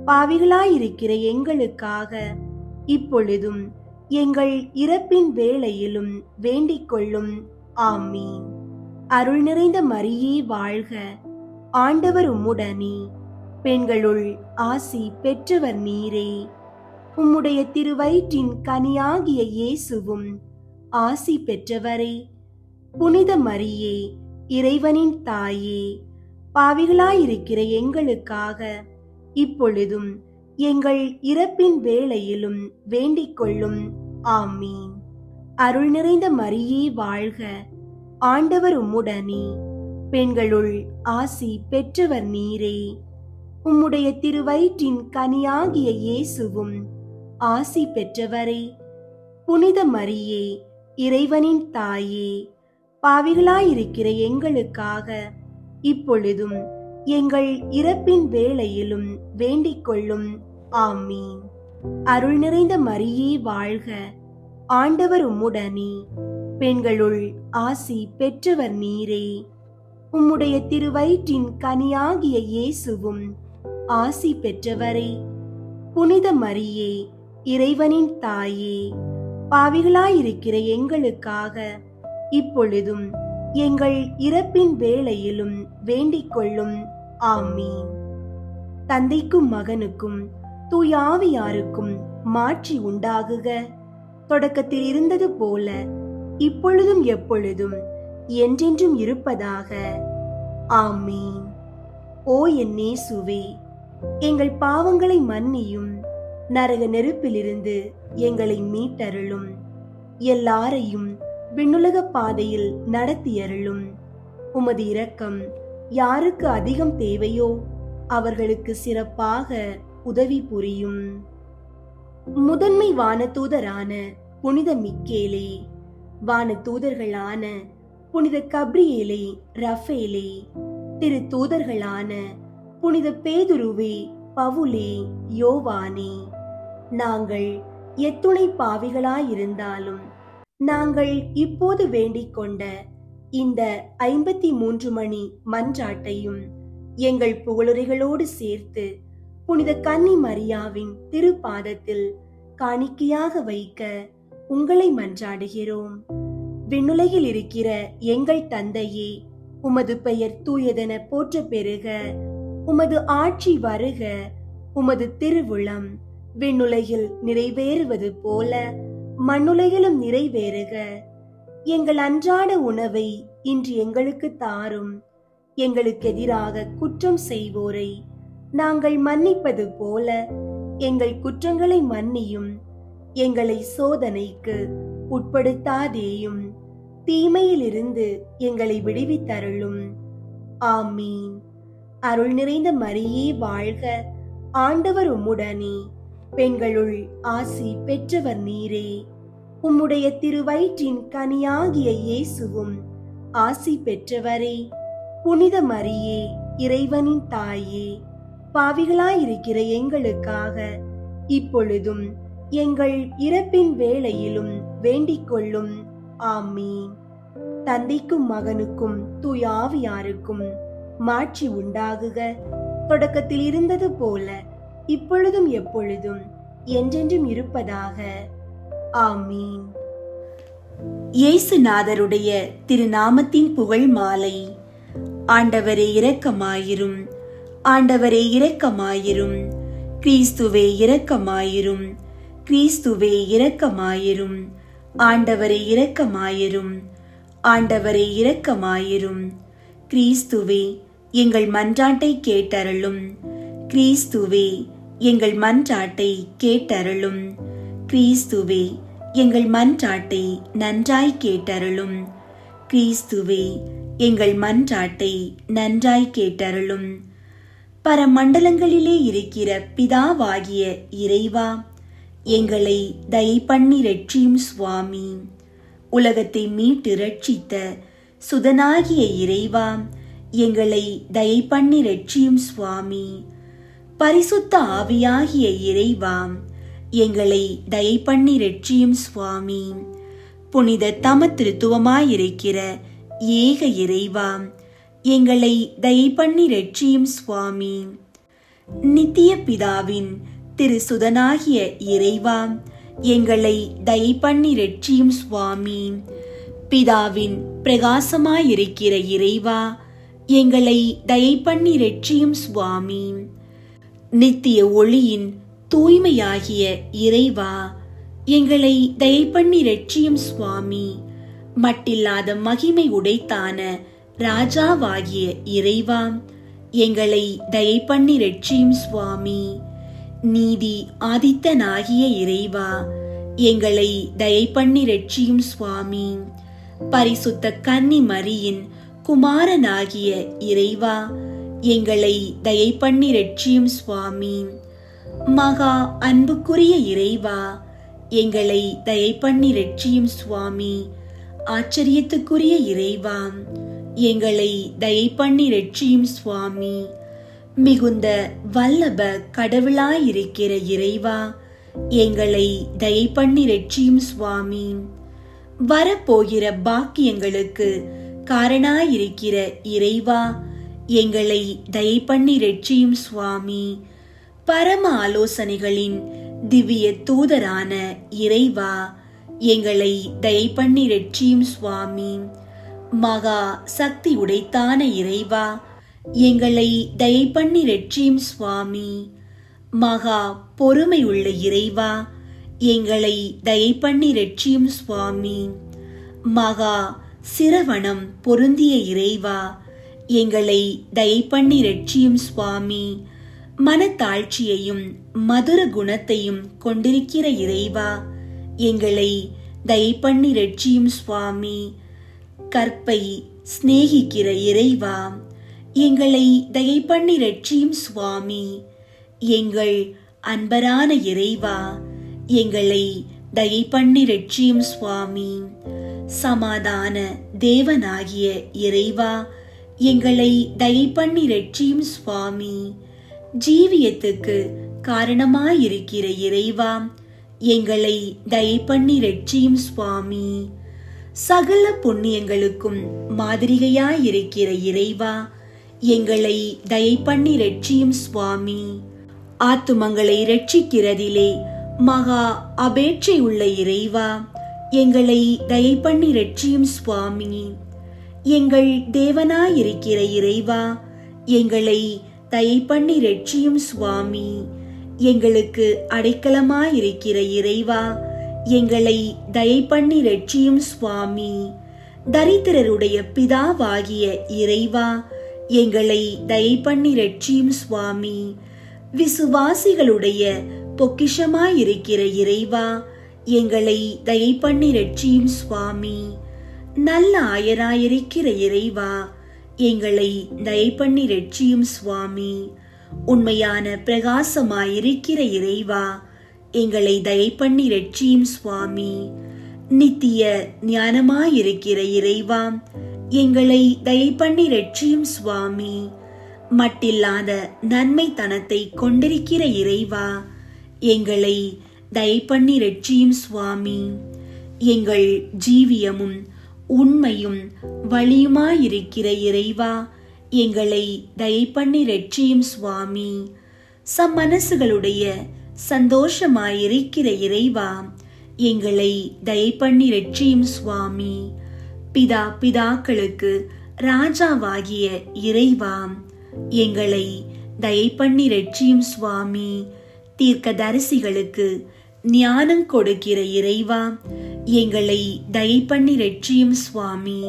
பாவிகளாயிருக்கிற எங்களுக்காக இப்பொழுதும் எங்கள் இறப்பின் வேளையிலும் வேண்டிக் கொள்ளும். ஆமீன். அருள் நிறைந்த மரியே வாழ்க, ஆண்டவர் உம்முடனே, பெண்களுள் ஆசி பெற்றவர் நீரே. உம்முடைய திருவயிற்றின் கனியாகிய இயேசுவும் ஆசி பெற்றவரே. புனித மரியே, இறைவனின் தாயே, பாவிகளாயிருக்கிற எங்களுக்காக இப்பொழுதும் எங்கள் இறப்பின் வேளையிலும் வேண்டிக் கொள்ளும். ஆமீன். அருள் நிறைந்த மரியே வாழ்க, ஆண்டவர் உம்முடனே, பெண்களுள் ஆசி பெற்றவர் நீரே. உம்முடைய திருவயிற்றின் கனியாகிய இயேசுவும் ஆசி பெற்றவரே. புனித மரியே, இறைவனின் தாயே, பாவிகளாயிருக்கிற எங்களுக்காக இப்பொழுதும் எங்கள் இறப்பின் வேளையிலும் வேண்டிக் கொள்ளும். ஆமீன். அருள் நிறைந்த மரியே வாழ்க, ஆண்டவர் உம்முடனே, பெண்களுள் ஆசி பெற்றவர் நீரே. உம்முடைய திருவயிற்றின் கனியாகிய இயேசுவும் ஆசி பெற்றவரே. புனித மரியே, இறைவனின் தாயே, பாவிகளாயிருக்கிற எங்களுக்காக இப்பொழுதும் எங்கள் இறப்பின் வேளையிலும் வேண்டிக் கொள்ளும். ஆமீன். தந்தைக்கும் மகனுக்கும் தூய ஆவியாருக்கும் மாட்சி உண்டாகுக. தொடக்கத்தில் இருந்தது போல இப்பொழுதும் எப்பொழுதும் என்றென்றும் இருப்பதாக. ஆமீன். ஓ என் இயேசுவே, எங்கள் பாவங்களை மன்னியும், நரக நெருப்பிலிருந்து எங்களை மீட்டருளும். எல்லாரையும் விண்ணுலக பாதையில் நடத்தியருளும். உமது இரக்கம் யாருக்கு அதிகம் தேவையோ அவர்களுக்கு சிறப்பாக உதவி புரியும். முதன்மை வானதூதரான புனித மிக்கேலே, வானதூதர்களான புனித கப்ரியேலே, ரஃபேலே, திரு தூதர்களான புனித பேதுருவே, பவுலே, யோவானே, நாங்கள் எத்துணை பாவிகளாயிருந்தாலும் நாங்கள் இப்போது வேண்டிக் கொண்ட இந்த 53 மணி மன்றாட்டையும் எங்கள் புகழுரைகளோடு சேர்த்து புனித கன்னி மரியாவின் திருப்பாதத்தில் காணிக்கையாக வைக்க உங்களை மன்றாடுகிறோம். விண்ணுலகில் இருக்கிற எங்கள் தந்தையே, உமது பெயர் தூயதென போற்ற பெறுக. உமது ஆட்சி வருக. உமது திருவுளம் விண்ணுலகில் நிறைவேறுவது போல மண்ணுலகிலும் நிறைவேறுக. எங்கள் அன்றாட உணவை இன்று எங்களுக்கு தாரும். எங்களுக்கு எதிராக குற்றம் செய்வோரை நாங்கள் மன்னிப்பது போல எங்கள் குற்றங்களை மன்னியும். எங்களை சோதனைக்கு உட்படுத்தாதேயும், தீமையிலிருந்து எங்களை விடுவித்தருளும். ஆமீன். அருள் நிறைந்த மரியே வாழ்க, ஆண்டவர் உம்முடனே, பெண்களுள் ஆசி பெற்றவர் நீரே. உம்முடைய திருவயிற்றின் கனியாகிய இயேசுவும் ஆசி பெற்றவரே. புனித மரியே, இறைவனின் தாயே, பாவிகளாயிருக்கிற எங்களுக்காக இப்பொழுதும் எங்கள் இறப்பின் வேளையிலும் வேண்டிக் கொள்ளும். ஆமீன். தந்தைக்கும் மகனுக்கும் தூய ஆவியாருக்கும் மாட்சி உண்டாகுக. தொடக்கத்தில் இருந்தது போல இப்பொழுதும் எப்பொழுதும் என்றென்றும் இருப்பதாக. ஆமீன். இயேசுநாதருடைய திருநாமத்தின் புகழ் மாலை. ஆண்டவரே இரக்கமாயிரும், ஆண்டவரே இரக்கமாயிரும், கிறிஸ்துவே இரக்கமாயிரும். கிறிஸ்துவே இரக்கமாயிரும். ஆண்டவரே இரக்கமாயிரும். ஆண்டவரே இரக்கமாயிரும். கிறிஸ்துவே எங்கள் மன்றாட்டை கேட்டருளும். கிறிஸ்துவே எங்கள் மன்றாட்டை கேட்டருளும். கிறிஸ்துவே எங்கள் மன்றாட்டை நன்றாய் கேட்டருளும். கிறிஸ்துவே எங்கள் மன்றாட்டை நன்றாய் கேட்டருளும். பரமண்டலங்களிலே இருக்கிற பிதாவாகிய இறைவா, எங்களை தயை பண்ணி இரட்சியும் சுவாமி. உலகத்தை மீட்டு இரட்சித்த சுதனாகிய இறைவா, எங்களை தயை பண்ணி இரட்சியும் சுவாமி. பரிசுத்த ஆவியாகிய இறைவா, எங்களை தயை பண்ணி இரட்சியும் சுவாமி. புனித தமத்திருத்துவமாயிருக்கிற ஏக இறைவா, எங்களை தயை பண்ணி இரட்சியும் சுவாமி. நித்திய பிதாவின் திருசுதனாகிய இறைவா, எங்களை தயை பண்ணி இரட்சியும் சுவாமி. பிதாவின் பிரகாசமாயிருக்கிற இறைவா, எங்களை தயை பண்ணி இரட்சியும் சுவாமி. நித்திய ஒளியின் தூய்மையாகிய இறைவா, எங்களை தயை பண்ணி இரட்சியும் சுவாமி. மட்டில்லாத மகிமை உடைத்தான ராஜாவாகிய இறைவா, எங்களை தயை பண்ணி இரட்சியும் சுவாமி. நீதி ஆதித்தனாகிய இறைவா, எங்களை தயை பண்ணி இரட்சியும் சுவாமி. பரிசுத்த கன்னி மரியின் குமாரனாகிய இறைவா, எங்களை தயை பண்ணி இரட்சியும் சுவாமி. மகா அன்புக்குரிய இறைவா, எங்களை தயை பண்ணி இரட்சியும் சுவாமி. ஆச்சரியத்துக்குரிய இறைவா, எங்களை தயை பண்ணி இரட்சியும் சுவாமி. மிகுந்த வல்லப கடவுளாயிருக்கிற இறைவா, எங்களை தயை பண்ணி இரட்சியும் சுவாமி. வரப்போகிற பாக்கியங்களுக்கு காரணாயிருக்கிற இறைவா, எங்களை தயை பண்ணி இரட்சியும் சுவாமி. பரம ஆலோசனைகளின் திவ்ய தூதரான இறைவா, எங்களை தயை பண்ணி இரட்சியும் சுவாமி. மகா சக்தி உடைத்தான இறைவா, எங்களை தயை பண்ணி இரட்சியும் சுவாமி. மகா பொறுமை உள்ள இறைவா, எங்களை தயை பண்ணி இரட்சியும் சுவாமி. மகா சிரவணம் பொருந்திய இறைவா, எங்களை தயை பண்ணி இரட்சியும் சுவாமி. மனத்தாழ்ச்சியையும் மதுர குணத்தையும் கொண்டிருக்கிற இறைவா, எங்களை தயை பண்ணி இரட்சியும் சுவாமி. கற்பை சிநேகிக்கிற இறைவா, எங்களை தயை பண்ணி இரட்சியும் சுவாமி. எங்கள் அன்பரான இறைவா, எங்களை தயை பண்ணி இரட்சியும் சுவாமி. சமாதான தேவனாகிய இறைவா, எங்களை தயை பண்ணி இரட்சியும் சுவாமி. ஜீவியத்துக்கு காரணமாயிருக்கிற இறைவா, எங்களை தயை பண்ணி இரட்சியும் சுவாமி. சகல புண்ணியங்களுக்கும் மாதிரிகையாயிருக்கிற இறைவா, எங்களை தயை பண்ணி இரட்சியும் சுவாமி. ஆத்துமங்களை இரட்சிக்கிறதிலே மகா அபேட்சை உள்ள இறைவா, எங்களை தயை பண்ணி இரட்சியும் சுவாமி. எங்கள் தேவனாயிருக்கிற இறைவா, எங்களை தயை பண்ணி இரட்சியும் சுவாமி. எங்களுக்கு அடைக்கலமாயிருக்கிற இறைவா, எங்களை தயை பண்ணி இரட்சியும் சுவாமி. தரித்திரருடைய பிதாவாகிய இறைவா, எங்களை தயை பண்ணி இரட்சியும் சுவாமி. விசுவாசிகளுடைய பொக்கிஷமாயிருக்கிற இறைவா, எங்களை தயை பண்ணி இரட்சியும் சுவாமி. நல்ல ஆயராயிருக்கிற இறைவா, எங்களை தயை பண்ணி இரட்சியும் சுவாமி. உண்மையான பிரகாசமாயிருக்கிற இறைவா, எங்களை தயை பண்ணி இரட்சியும் சுவாமி. நித்திய ஞானமாயிருக்கிற இறைவா, எங்களை தயை பண்ணி இரட்சியும் சுவாமி. மட்டில்லாத நன்மைத்தனத்தை கொண்டிருக்கிற இறைவா, எங்களை தயை பண்ணி இரட்சியும் சுவாமி. எங்கள் ஜீவியமும் உண்மையும் வழியுமாயிருக்கிற இறைவா, எங்களை தயை பண்ணி இரட்சியும் சுவாமி. சம்மனசுகளுடைய சந்தோஷமாயிருக்கிற இறைவா, எங்களை தயை பண்ணி இரட்சியும் சுவாமி. பிதாக்களுக்கு ராஜாவாகிய இறைவா, எங்களை தயை பண்ணி இரட்சியும் சுவாமி. தீர்க்கதரிசிகளுக்கு ஞானம் கொடுக்கிற இறைவா, எங்களை தயை பண்ணி ரட்சியும் சுவாமி.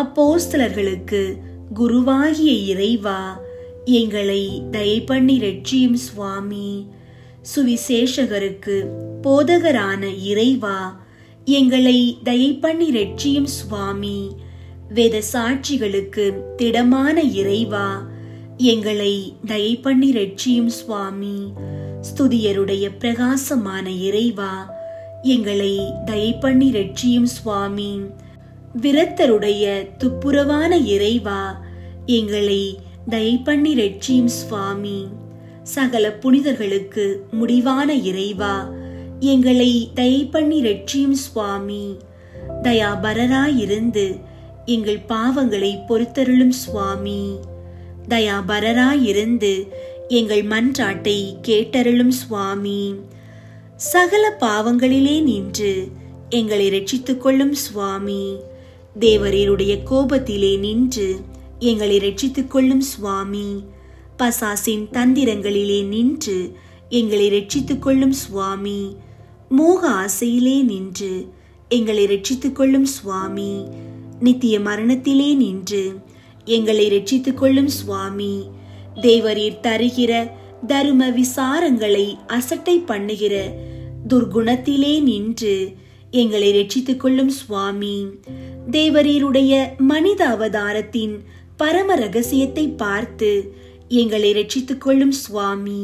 அப்போஸ்தலர்களுக்கு குருவாகிய இறைவா, எங்களை தயை பண்ணி ரட்சியும் சுவாமி. சுவிசேஷகருக்கு போதகரான இறைவா, எங்களை தயை பண்ணி ரட்சியும் சுவாமி. வேத சாட்சிகளுக்கு திடமான இறைவா, எங்களை தயை பண்ணி ரட்சியும் சுவாமி. ஸ்துதியருடைய பிரகாசமான இறைவா, எங்களை தயை பண்ணி ரட்சியும் சுவாமி. விரத்தருடைய துப்புரவான இறைவா, எங்களை தயை பண்ணி ரட்சியும் சுவாமி. சகல புனிதர்களுக்கு முடிவான இறைவா, எங்களை தயை பண்ணி ரட்சியும் சுவாமி. தயாபரராயிருந்து எங்கள் பாவங்களை பொறுத்தருளும் சுவாமி. தயாபரராயிருந்து எங்கள் மன்றாட்டை கேட்டருளும் சுவாமி. சகல பாவங்களிலே நின்று எங்களை ரட்சித்துக் கொள்ளும் சுவாமி. தேவரீருடைய கோபத்திலே நின்று எங்களை ரட்சித்துக் கொள்ளும் சுவாமி. பசாசின் தந்திரங்களிலே நின்று எங்களை ரட்சித்துக் கொள்ளும் சுவாமி. மோக ஆசையிலே நின்று எங்களை ரட்சித்துக் கொள்ளும் சுவாமி. நித்திய மரணத்திலே நின்று எங்களை ரட்சித்துக் கொள்ளும் சுவாமி. தேவரீர் தருகிற தரும விசாரங்களை அசட்டை பண்ணுகிற துர்குணத்திலே நின்று எங்களை ரட்சித்துக் கொள்ளும் சுவாமி. தேவரீருடைய மனித அவதாரத்தின் பரம ரகசியத்தை பார்த்து எங்களை ரட்சித்துக் கொள்ளும் சுவாமி.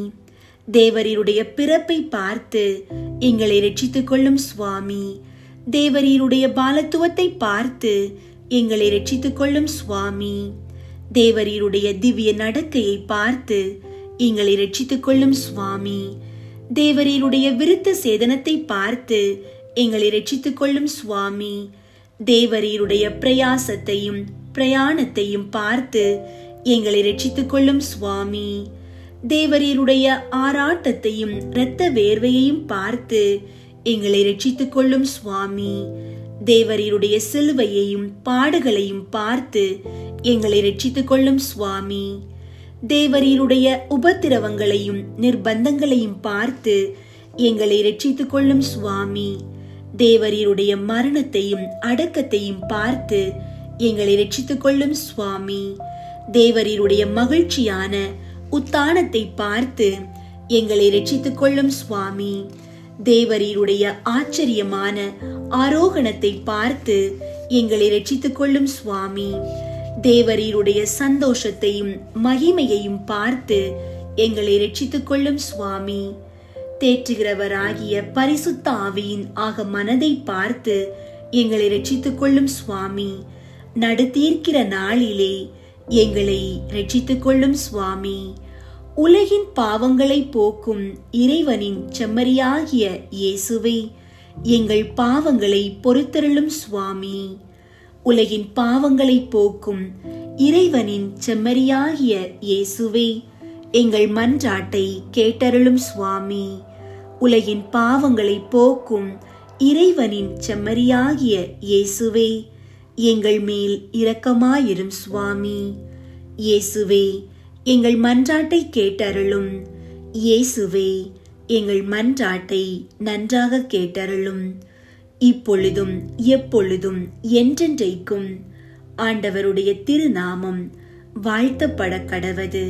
தேவரீருடைய பிறப்பை பார்த்து எங்களை ரட்சித்துக் கொள்ளும் சுவாமி. தேவரீருடைய பாலத்துவத்தை பார்த்து எங்களை ரட்சித்துக் கொள்ளும் சுவாமி. தேவரீருடைய திவ்ய நடக்கையை பார்த்து எங்களை ரட்சித்துக் கொள்ளும் சுவாமி. தேவரீருடைய விருத்த சேதனத்தை பார்த்து எங்களை ரட்சித்துக் கொள்ளும் சுவாமி. தேவரீருடைய பிரயாசத்தையும் பிரயாணத்தையும் பார்த்து எங்களை ரட்சித்துக் கொள்ளும் சுவாமி. தேவரீருடைய ஆராட்டத்தையும் இரத்த வேர்வையையும் பார்த்து எங்களை ரட்சித்துக் கொள்ளும் சுவாமி. தேவரீருடைய சிலுவையையும் பாடுகளையும் பார்த்து எங்களை ரட்சித்துக் கொள்ளும் சுவாமி. தேவரீருடைய உபத்திரவங்களையும் நிர்பந்தங்களையும் பார்த்து எங்களை ரட்சித்துக் கொள்ளும் சுவாமி. தேவரீருடைய மரணத்தையும் அடக்கத்தையும் பார்த்து எங்களை ரட்சித்துக் கொள்ளும் சுவாமி. தேவரீருடைய மகிழ்ச்சியான உத்தானத்தை பார்த்து எங்களை ரட்சித்துக் கொள்ளும் சுவாமி. தேவரீருடைய ஆச்சரியமான ஆரோகணத்தை பார்த்து எங்களை ரட்சித்துக் கொள்ளும் சுவாமி. தேவரீருடைய சந்தோஷத்தையும் மகிமையையும் பார்த்து எங்களை ரட்சித்துக் கொள்ளும் சுவாமி. தேற்றுகிறவராகிய பரிசுத்த ஆவியின் ஆக மனதை பார்த்து எங்களை ரட்சித்துக் கொள்ளும் சுவாமி. நடுத்தீர்க்கிற நாளிலே எங்களை ரட்சித்துக் கொள்ளும் சுவாமி. உலகின் பாவங்களை போக்கும் இறைவனின் செம்மறியாகிய இயேசுவே, எங்கள் பாவங்களை பொறுத்தருளும் சுவாமி. உலகின் பாவங்களை போக்கும் இறைவனின் செம்மறியாகிய இயேசுவே, எங்கள் மன்றாட்டை கேட்டருளும் சுவாமி. உலகின் பாவங்களை போக்கும் இறைவனின் செம்மறியாகிய இயேசுவே, எங்கள் மேல் இரக்கமாயிரும் சுவாமி. இயேசுவே, எங்கள் மன்றாட்டை கேட்டருளும். இயேசுவே, எங்கள் மன்றாட்டை நன்றாக கேட்டருளும். இப்பொழுதும் எப்பொழுதும் என்றென்றைக்கும் ஆண்டவருடைய திருநாமம் வாழ்த்தப்பட கடவது.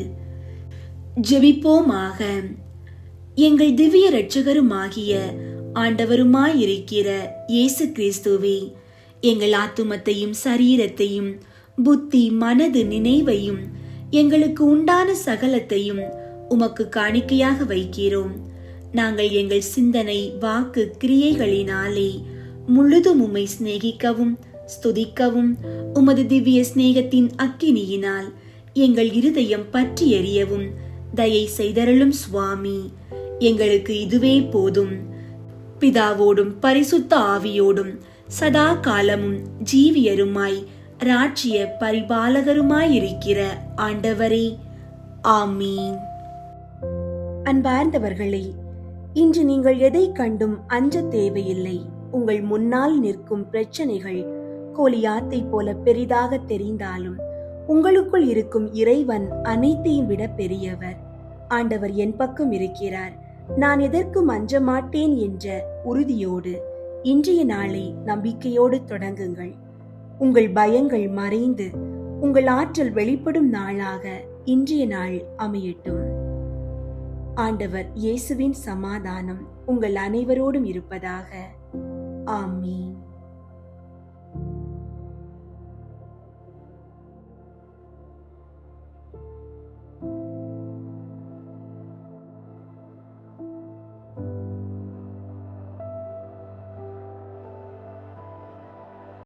ஜெபிப்போமாக. எங்கள் திவ்ய இரட்சகருமாகிய ஆண்டவருமாயிருக்கிற இயேசு கிறிஸ்துவே, எங்கள் ஆத்துமத்தையும் சரீரத்தையும் புத்தி மனது நினைவையும் எங்களுக்கு உண்டான சகலத்தையும் உமக்கு காணிக்கையாக வைக்கிறோம். நாங்கள் எங்கள் சிந்தனை வாக்கு கிரியைகளினாலே முழுதும் உம்மை சிநேகிக்கவும் ஸ்துதிக்கவும் உமது திவ்ய சிநேகத்தின் அக்கினியினால் எங்கள் இருதயம் பற்றி எரியவும் தயை செய்தருளும் சுவாமி. எங்களுக்கு இதுவே போதும். பிதாவோடும் பரிசுத்த ஆவியோடும் சதா காலமும் ஜீவியருமாய் ராட்சிய பரிபாலகருமாயிருக்கிற ஆண்டவரே, ஆமீன். அன்பார்ந்தவர்களே, இன்று நீங்கள் எதை கண்டும் அஞ்ச தேவையில்லை. உங்கள் முன்னால் நிற்கும் பிரச்சனைகள் கோலியாத்தை போல பெரிதாக தெரிந்தாலும் உங்களுக்குள் இருக்கும் இறைவன் அனைத்தையும் விட பெரியவர். ஆண்டவர் என் பக்கம் இருக்கிறார். நான் எதற்கும் அஞ்ச மாட்டேன் என்ற உறுதியோடு இன்றைய நாளை நம்பிக்கையோடு தொடங்குங்கள். உங்கள் பயங்கள் மறைந்து உங்கள் ஆற்றல் வெளிப்படும் நாளாக இன்றைய நாள் அமையட்டும். ஆண்டவர் இயேசுவின் சமாதானம் உங்கள் அனைவரோடும் இருப்பதாக. ஆமீன்.